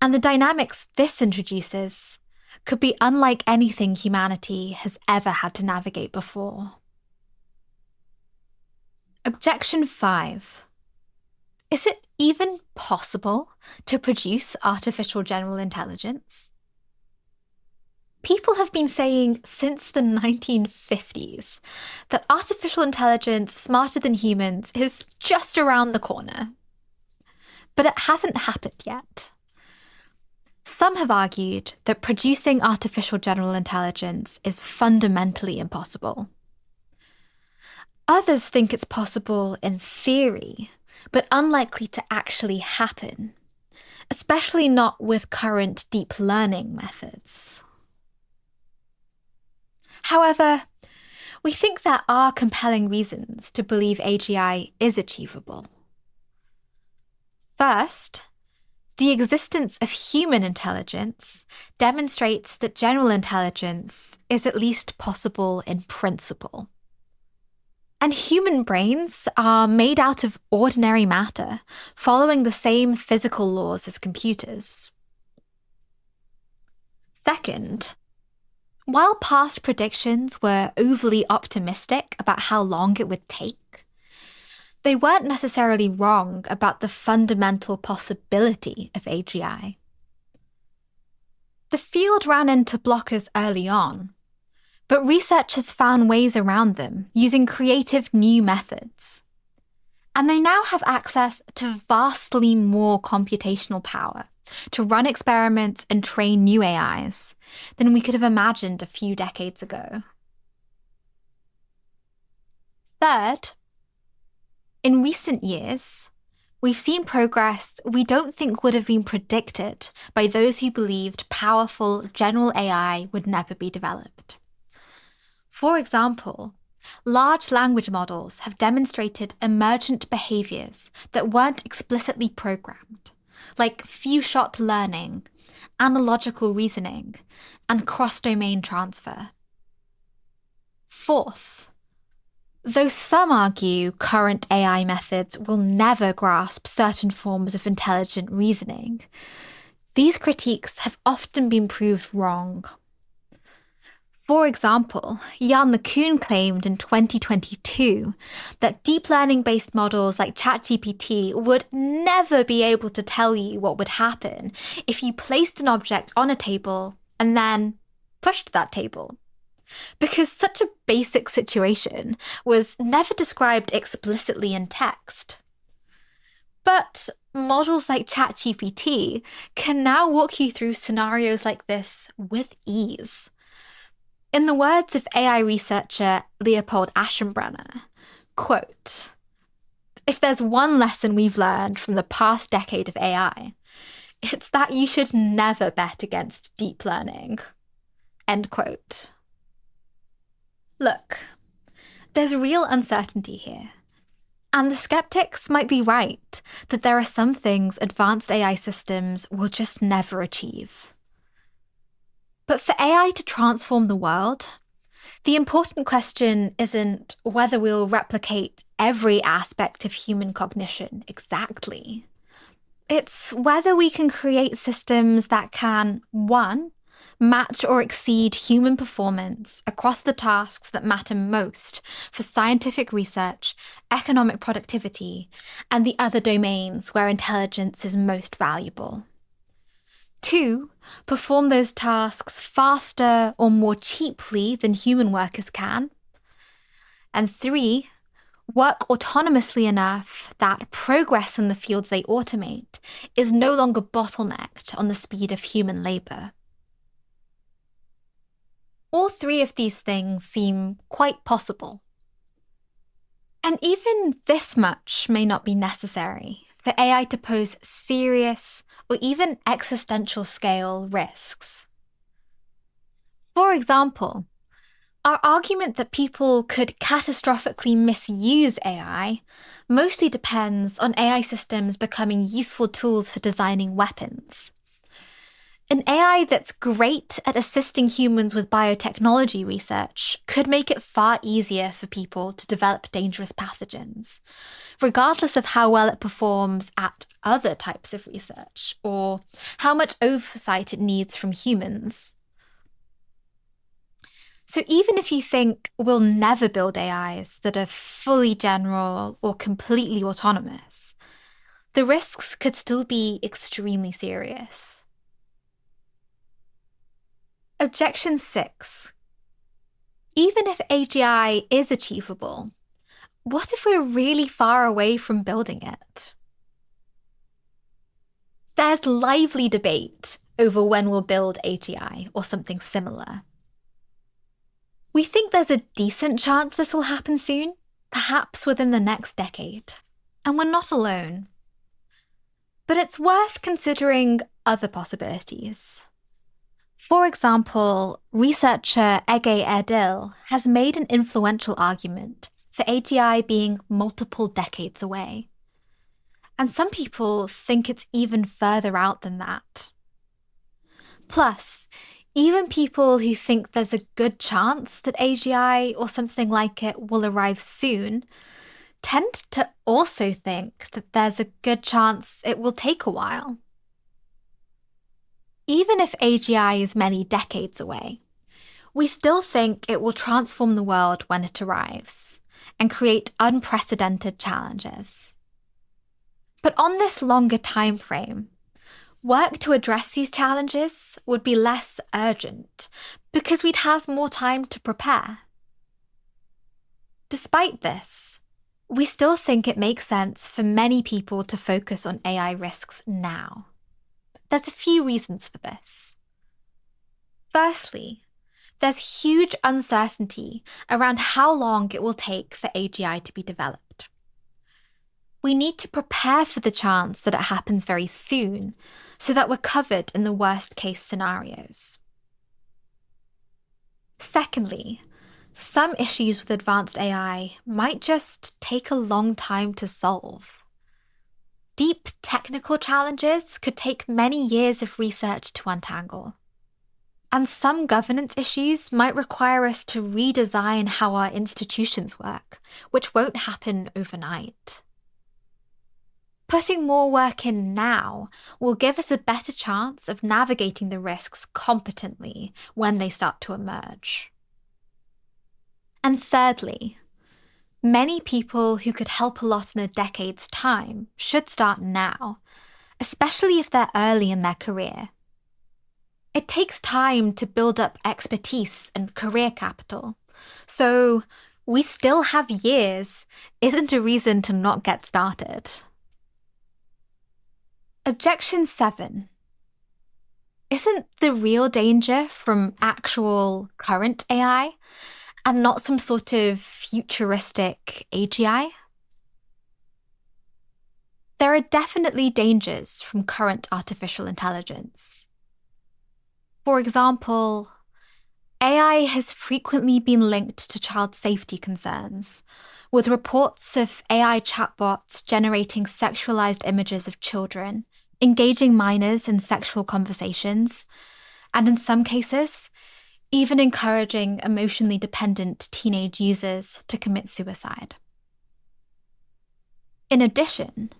And the dynamics this introduces could be unlike anything humanity has ever had to navigate before. Objection 5. Is it even possible to produce artificial general intelligence? People have been saying since the 1950s that artificial intelligence smarter than humans is just around the corner. But it hasn't happened yet. Some have argued that producing artificial general intelligence is fundamentally impossible. Others think it's possible in theory, but unlikely to actually happen, especially not with current deep learning methods. However, we think there are compelling reasons to believe AGI is achievable. First, the existence of human intelligence demonstrates that general intelligence is at least possible in principle. And human brains are made out of ordinary matter, following the same physical laws as computers. Second, while past predictions were overly optimistic about how long it would take, they weren't necessarily wrong about the fundamental possibility of AGI. The field ran into blockers early on, but researchers found ways around them using creative new methods. And they now have access to vastly more computational power to run experiments and train new AIs than we could have imagined a few decades ago. Third, in recent years, we've seen progress we don't think would have been predicted by those who believed powerful general AI would never be developed. For example, large language models have demonstrated emergent behaviours that weren't explicitly programmed, like few-shot learning, analogical reasoning, and cross-domain transfer. Fourth, though some argue current AI methods will never grasp certain forms of intelligent reasoning, these critiques have often been proved wrong. For example, Jan LeCun claimed in 2022 that deep learning-based models like ChatGPT would never be able to tell you what would happen if you placed an object on a table and then pushed that table, because such a basic situation was never described explicitly in text. But models like ChatGPT can now walk you through scenarios like this with ease. In the words of AI researcher Leopold Aschenbrenner, quote, "If there's one lesson we've learned from the past decade of AI, it's that you should never bet against deep learning." End quote. Look, There's real uncertainty here. And the skeptics might be right that there are some things advanced AI systems will just never achieve. But for AI to transform the world, the important question isn't whether we'll replicate every aspect of human cognition exactly. It's whether we can create systems that can, 1, match or exceed human performance across the tasks that matter most for scientific research, economic productivity, and the other domains where intelligence is most valuable. 2, perform those tasks faster or more cheaply than human workers can. And 3, work autonomously enough that progress in the fields they automate is no longer bottlenecked on the speed of human labour. All 3 of these things seem quite possible. And even this much may not be necessary for AI to pose serious or even existential scale risks. For example, our argument that people could catastrophically misuse AI mostly depends on AI systems becoming useful tools for designing weapons. An AI that's great at assisting humans with biotechnology research could make it far easier for people to develop dangerous pathogens, regardless of how well it performs at other types of research or how much oversight it needs from humans. So even if you think we'll never build AIs that are fully general or completely autonomous, the risks could still be extremely serious. Objection 6. Even if AGI is achievable, what if we're really far away from building it? There's lively debate over when we'll build AGI or something similar. We think there's a decent chance this will happen soon, perhaps within the next decade, and we're not alone. But it's worth considering other possibilities. For example, researcher Ege Erdil has made an influential argument for AGI being multiple decades away. And some people think it's even further out than that. Plus, even people who think there's a good chance that AGI or something like it will arrive soon tend to also think that there's a good chance it will take a while. Even if AGI is many decades away, we still think it will transform the world when it arrives and create unprecedented challenges. But on this longer time frame, work to address these challenges would be less urgent because we'd have more time to prepare. Despite this, we still think it makes sense for many people to focus on AI risks now. There's a few reasons for this. Firstly, there's huge uncertainty around how long it will take for AGI to be developed. We need to prepare for the chance that it happens very soon so that we're covered in the worst-case scenarios. Secondly, some issues with advanced AI might just take a long time to solve. Deep technical challenges could take many years of research to untangle. And some governance issues might require us to redesign how our institutions work, which won't happen overnight. Putting more work in now will give us a better chance of navigating the risks competently when they start to emerge. And thirdly, many people who could help a lot in a decade's time should start now, especially if they're early in their career. It takes time to build up expertise and career capital, so we still have years isn't a reason to not get started. Objection 7. Isn't the real danger from actual current AI and not some sort of futuristic AGI? There are definitely dangers from current artificial intelligence. For example, AI has frequently been linked to child safety concerns, with reports of AI chatbots generating sexualized images of children, engaging minors in sexual conversations, and in some cases, even encouraging emotionally dependent teenage users to commit suicide. In addition,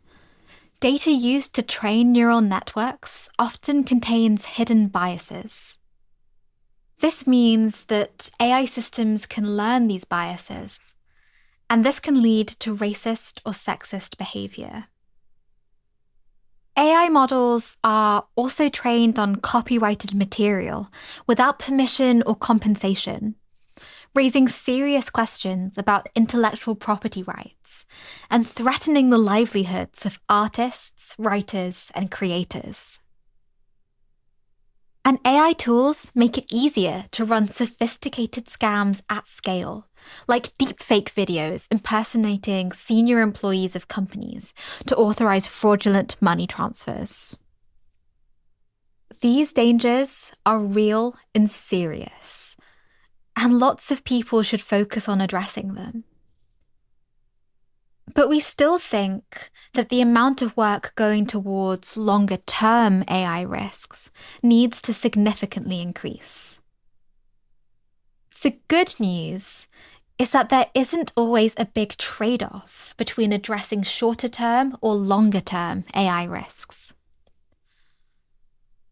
data used to train neural networks often contains hidden biases. This means that AI systems can learn these biases, and this can lead to racist or sexist behavior. AI models are also trained on copyrighted material without permission or compensation, raising serious questions about intellectual property rights and threatening the livelihoods of artists, writers, and creators. And AI tools make it easier to run sophisticated scams at scale, like deepfake videos impersonating senior employees of companies to authorize fraudulent money transfers. These dangers are real and serious, and lots of people should focus on addressing them. But we still think that the amount of work going towards longer-term AI risks needs to significantly increase. The good news is that there isn't always a big trade-off between addressing shorter-term or longer-term AI risks.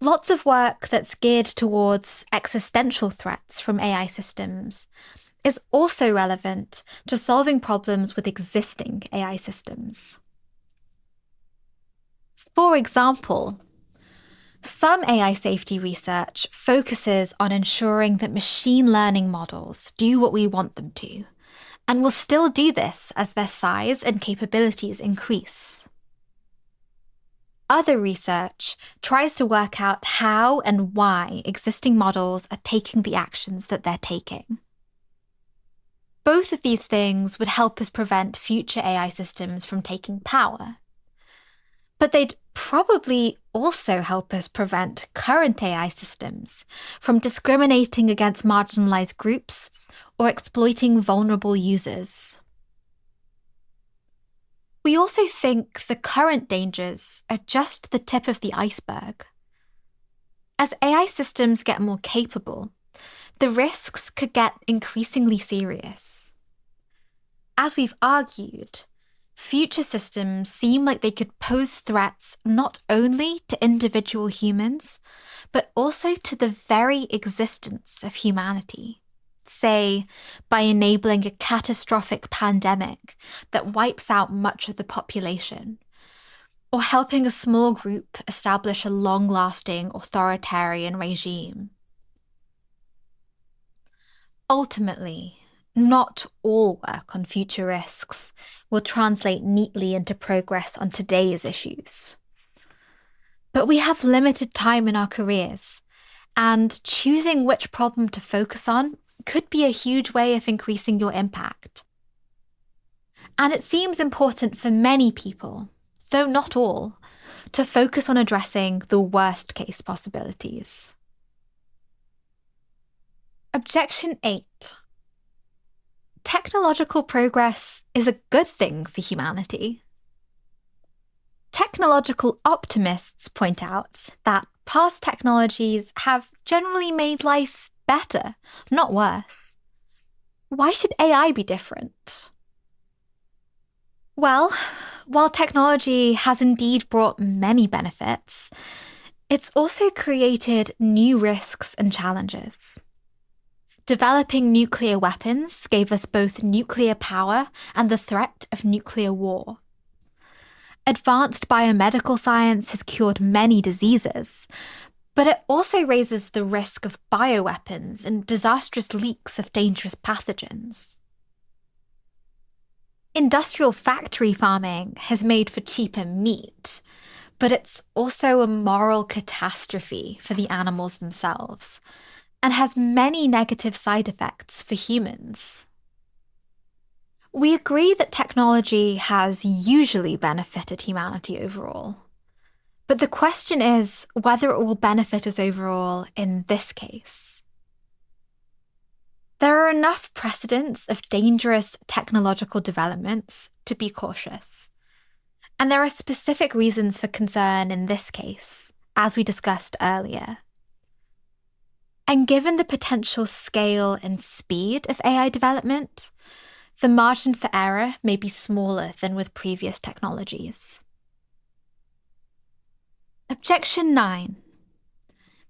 Lots of work that's geared towards existential threats from AI systems is also relevant to solving problems with existing AI systems. For example, some AI safety research focuses on ensuring that machine learning models do what we want them to, and will still do this as their size and capabilities increase. Other research tries to work out how and why existing models are taking the actions that they're taking. Both of these things would help us prevent future AI systems from taking power. But they'd probably also help us prevent current AI systems from discriminating against marginalized groups or exploiting vulnerable users. We also think the current dangers are just the tip of the iceberg. As AI systems get more capable, the risks could get increasingly serious. As we've argued, future systems seem like they could pose threats not only to individual humans, but also to the very existence of humanity. Say, by enabling a catastrophic pandemic that wipes out much of the population, or helping a small group establish a long-lasting authoritarian regime. Ultimately, not all work on future risks will translate neatly into progress on today's issues. But we have limited time in our careers, and choosing which problem to focus on could be a huge way of increasing your impact. And it seems important for many people, though not all, to focus on addressing the worst-case possibilities. Objection 8. Technological progress is a good thing for humanity. Technological optimists point out that past technologies have generally made life better, not worse. Why should AI be different? Well, while technology has indeed brought many benefits, it's also created new risks and challenges. Developing nuclear weapons gave us both nuclear power and the threat of nuclear war. Advanced biomedical science has cured many diseases, but it also raises the risk of bioweapons and disastrous leaks of dangerous pathogens. Industrial factory farming has made for cheaper meat, but it's also a moral catastrophe for the animals themselves, and has many negative side effects for humans. We agree that technology has usually benefited humanity overall, but the question is whether it will benefit us overall in this case. There are enough precedents of dangerous technological developments to be cautious. And there are specific reasons for concern in this case, as we discussed earlier. And given the potential scale and speed of AI development, the margin for error may be smaller than with previous technologies. Objection 9.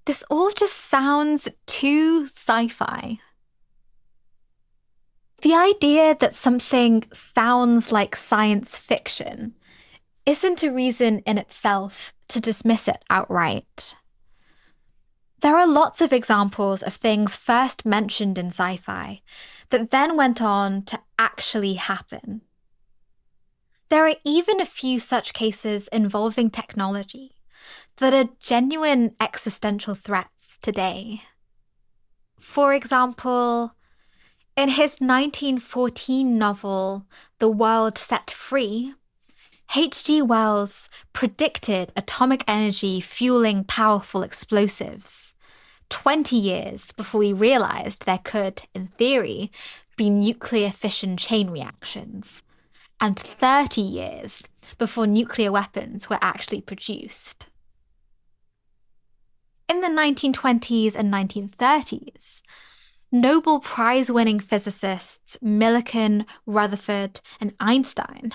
This all just sounds too sci-fi. The idea that something sounds like science fiction isn't a reason in itself to dismiss it outright. There are lots of examples of things first mentioned in sci-fi that then went on to actually happen. There are even a few such cases involving technology that are genuine existential threats today. For example, in his 1914 novel, The World Set Free, H.G. Wells predicted atomic energy fueling powerful explosives 20 years before we realized there could, in theory, be nuclear fission chain reactions, and 30 years before nuclear weapons were actually produced. In the 1920s and 1930s, Nobel Prize-winning physicists Millikan, Rutherford, and Einstein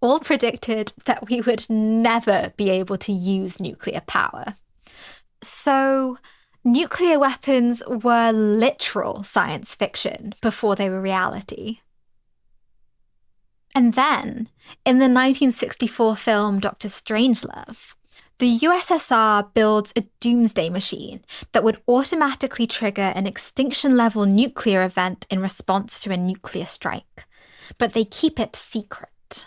all predicted that we would never be able to use nuclear power. So, nuclear weapons were literal science fiction before they were reality. And then, in the 1964 film Dr. Strangelove, the USSR builds a doomsday machine that would automatically trigger an extinction-level nuclear event in response to a nuclear strike, but they keep it secret.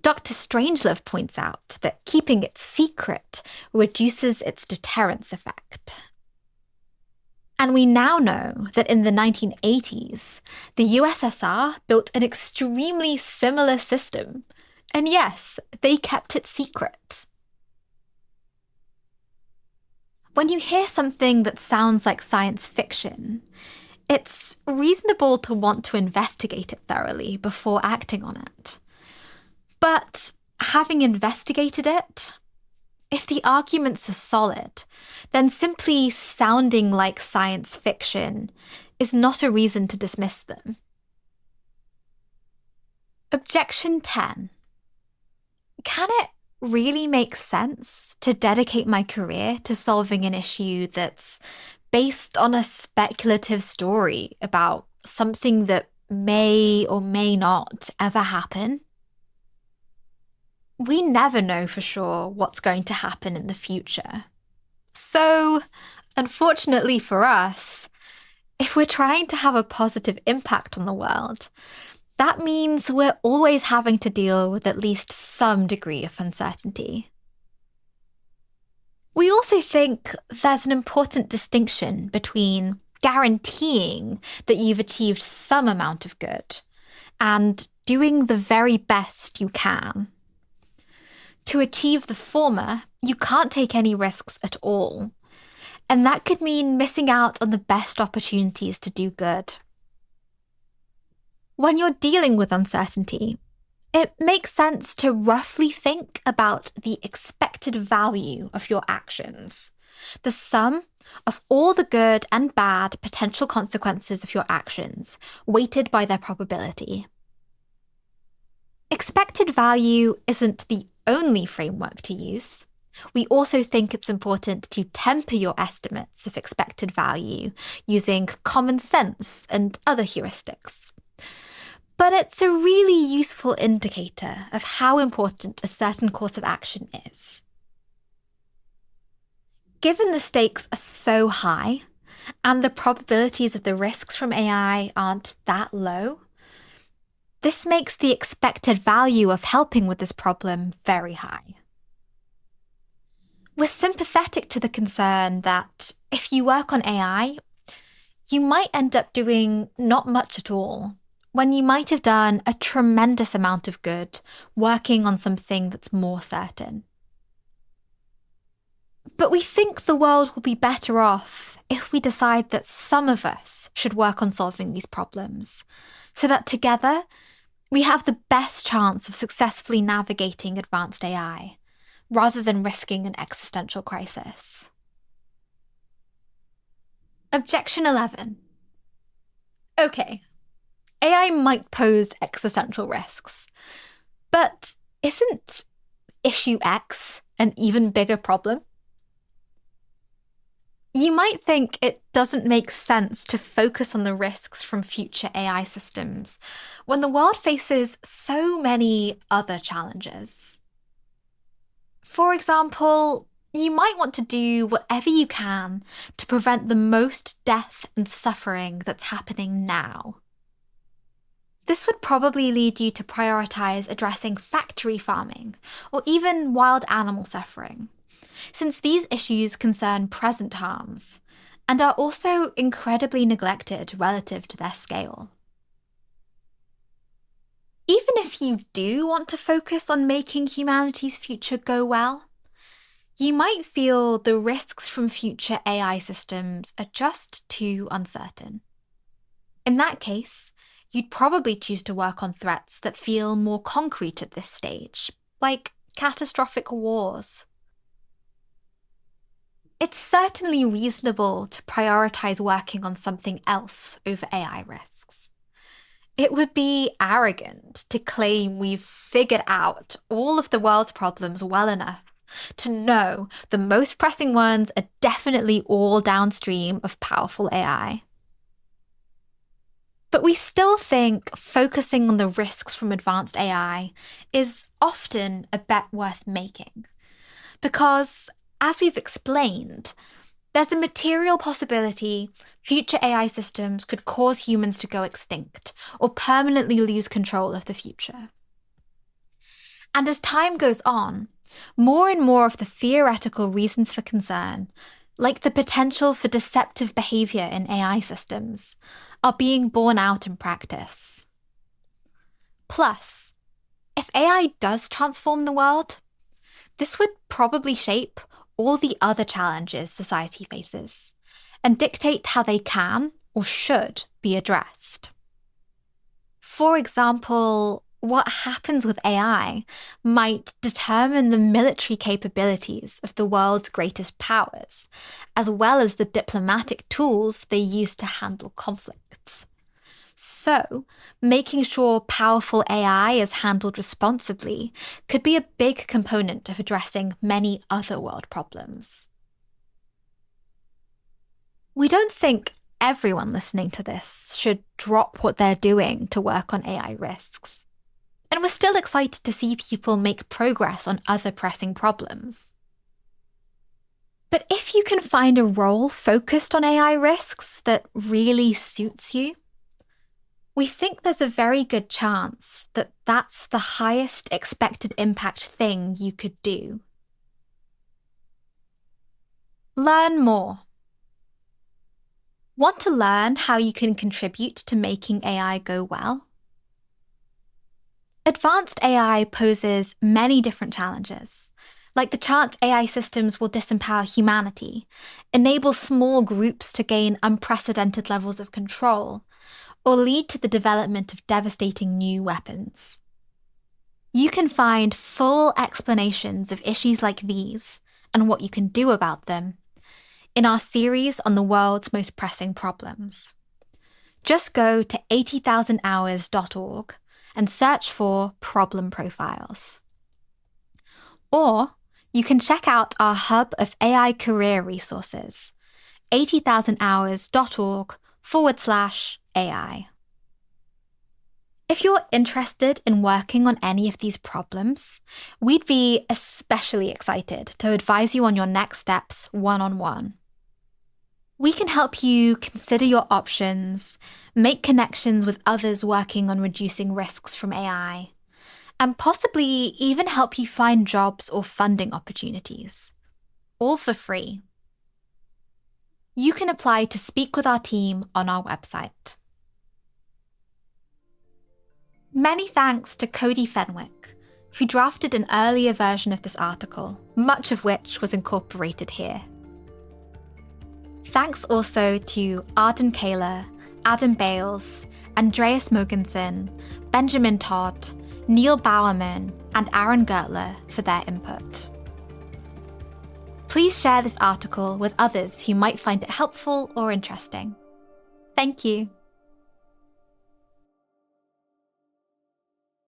Dr. Strangelove points out that keeping it secret reduces its deterrence effect. And we now know that in the 1980s, the USSR built an extremely similar system. And yes, they kept it secret. When you hear something that sounds like science fiction, it's reasonable to want to investigate it thoroughly before acting on it. But having investigated it, if the arguments are solid, then simply sounding like science fiction is not a reason to dismiss them. Objection 10. Can it really make sense to dedicate my career to solving an issue that's based on a speculative story about something that may or may not ever happen? We never know for sure what's going to happen in the future. So, unfortunately for us, if we're trying to have a positive impact on the world, that means we're always having to deal with at least some degree of uncertainty. We also think there's an important distinction between guaranteeing that you've achieved some amount of good and doing the very best you can. To achieve the former, you can't take any risks at all, and that could mean missing out on the best opportunities to do good. When you're dealing with uncertainty, it makes sense to roughly think about the expected value of your actions, the sum of all the good and bad potential consequences of your actions, weighted by their probability. Expected value isn't the only framework to use. We also think it's important to temper your estimates of expected value using common sense and other heuristics. But it's a really useful indicator of how important a certain course of action is. Given the stakes are so high, and the probabilities of the risks from AI aren't that low, this makes the expected value of helping with this problem very high. We're sympathetic to the concern that if you work on AI, you might end up doing not much at all, when you might have done a tremendous amount of good working on something that's more certain. But we think the world will be better off if we decide that some of us should work on solving these problems, so that together we have the best chance of successfully navigating advanced AI, rather than risking an existential crisis. Objection 11. Okay, AI might pose existential risks, but isn't issue X an even bigger problem? You might think it doesn't make sense to focus on the risks from future AI systems when the world faces so many other challenges. For example, you might want to do whatever you can to prevent the most death and suffering that's happening now. This would probably lead you to prioritize addressing factory farming or even wild animal suffering, since these issues concern present harms and are also incredibly neglected relative to their scale. Even if you do want to focus on making humanity's future go well, you might feel the risks from future AI systems are just too uncertain. In that case, you'd probably choose to work on threats that feel more concrete at this stage, like catastrophic wars. It's certainly reasonable to prioritize working on something else over AI risks. It would be arrogant to claim we've figured out all of the world's problems well enough to know the most pressing ones are definitely all downstream of powerful AI. But we still think focusing on the risks from advanced AI is often a bet worth making, because, as we've explained, there's a material possibility future AI systems could cause humans to go extinct or permanently lose control of the future. And as time goes on, more and more of the theoretical reasons for concern, like the potential for deceptive behavior in AI systems, are being borne out in practice. Plus, if AI does transform the world, this would probably shape all the other challenges society faces and dictate how they can or should be addressed. For example, what happens with AI might determine the military capabilities of the world's greatest powers, as well as the diplomatic tools they use to handle conflicts. So, making sure powerful AI is handled responsibly could be a big component of addressing many other world problems. We don't think everyone listening to this should drop what they're doing to work on AI risks. And we're still excited to see people make progress on other pressing problems. But if you can find a role focused on AI risks that really suits you, we think there's a very good chance that that's the highest expected impact thing you could do. Learn more. Want to learn how you can contribute to making AI go well? Advanced AI poses many different challenges, like the chance AI systems will disempower humanity, enable small groups to gain unprecedented levels of control, or lead to the development of devastating new weapons. You can find full explanations of issues like these and what you can do about them in our series on the world's most pressing problems. Just go to 80,000hours.org and search for problem profiles. Or you can check out our hub of AI career resources, 80,000hours.org/AI. If you're interested in working on any of these problems, we'd be especially excited to advise you on your next steps one-on-one. We can help you consider your options, make connections with others working on reducing risks from AI, and possibly even help you find jobs or funding opportunities, all for free. You can apply to speak with our team on our website. Many thanks to Cody Fenwick, who drafted an earlier version of this article, much of which was incorporated here. Thanks also to Arden Kaler, Adam Bales, Andreas Mogensen, Benjamin Todd, Neil Bowerman, and Aaron Gertler for their input. Please share this article with others who might find it helpful or interesting. Thank you.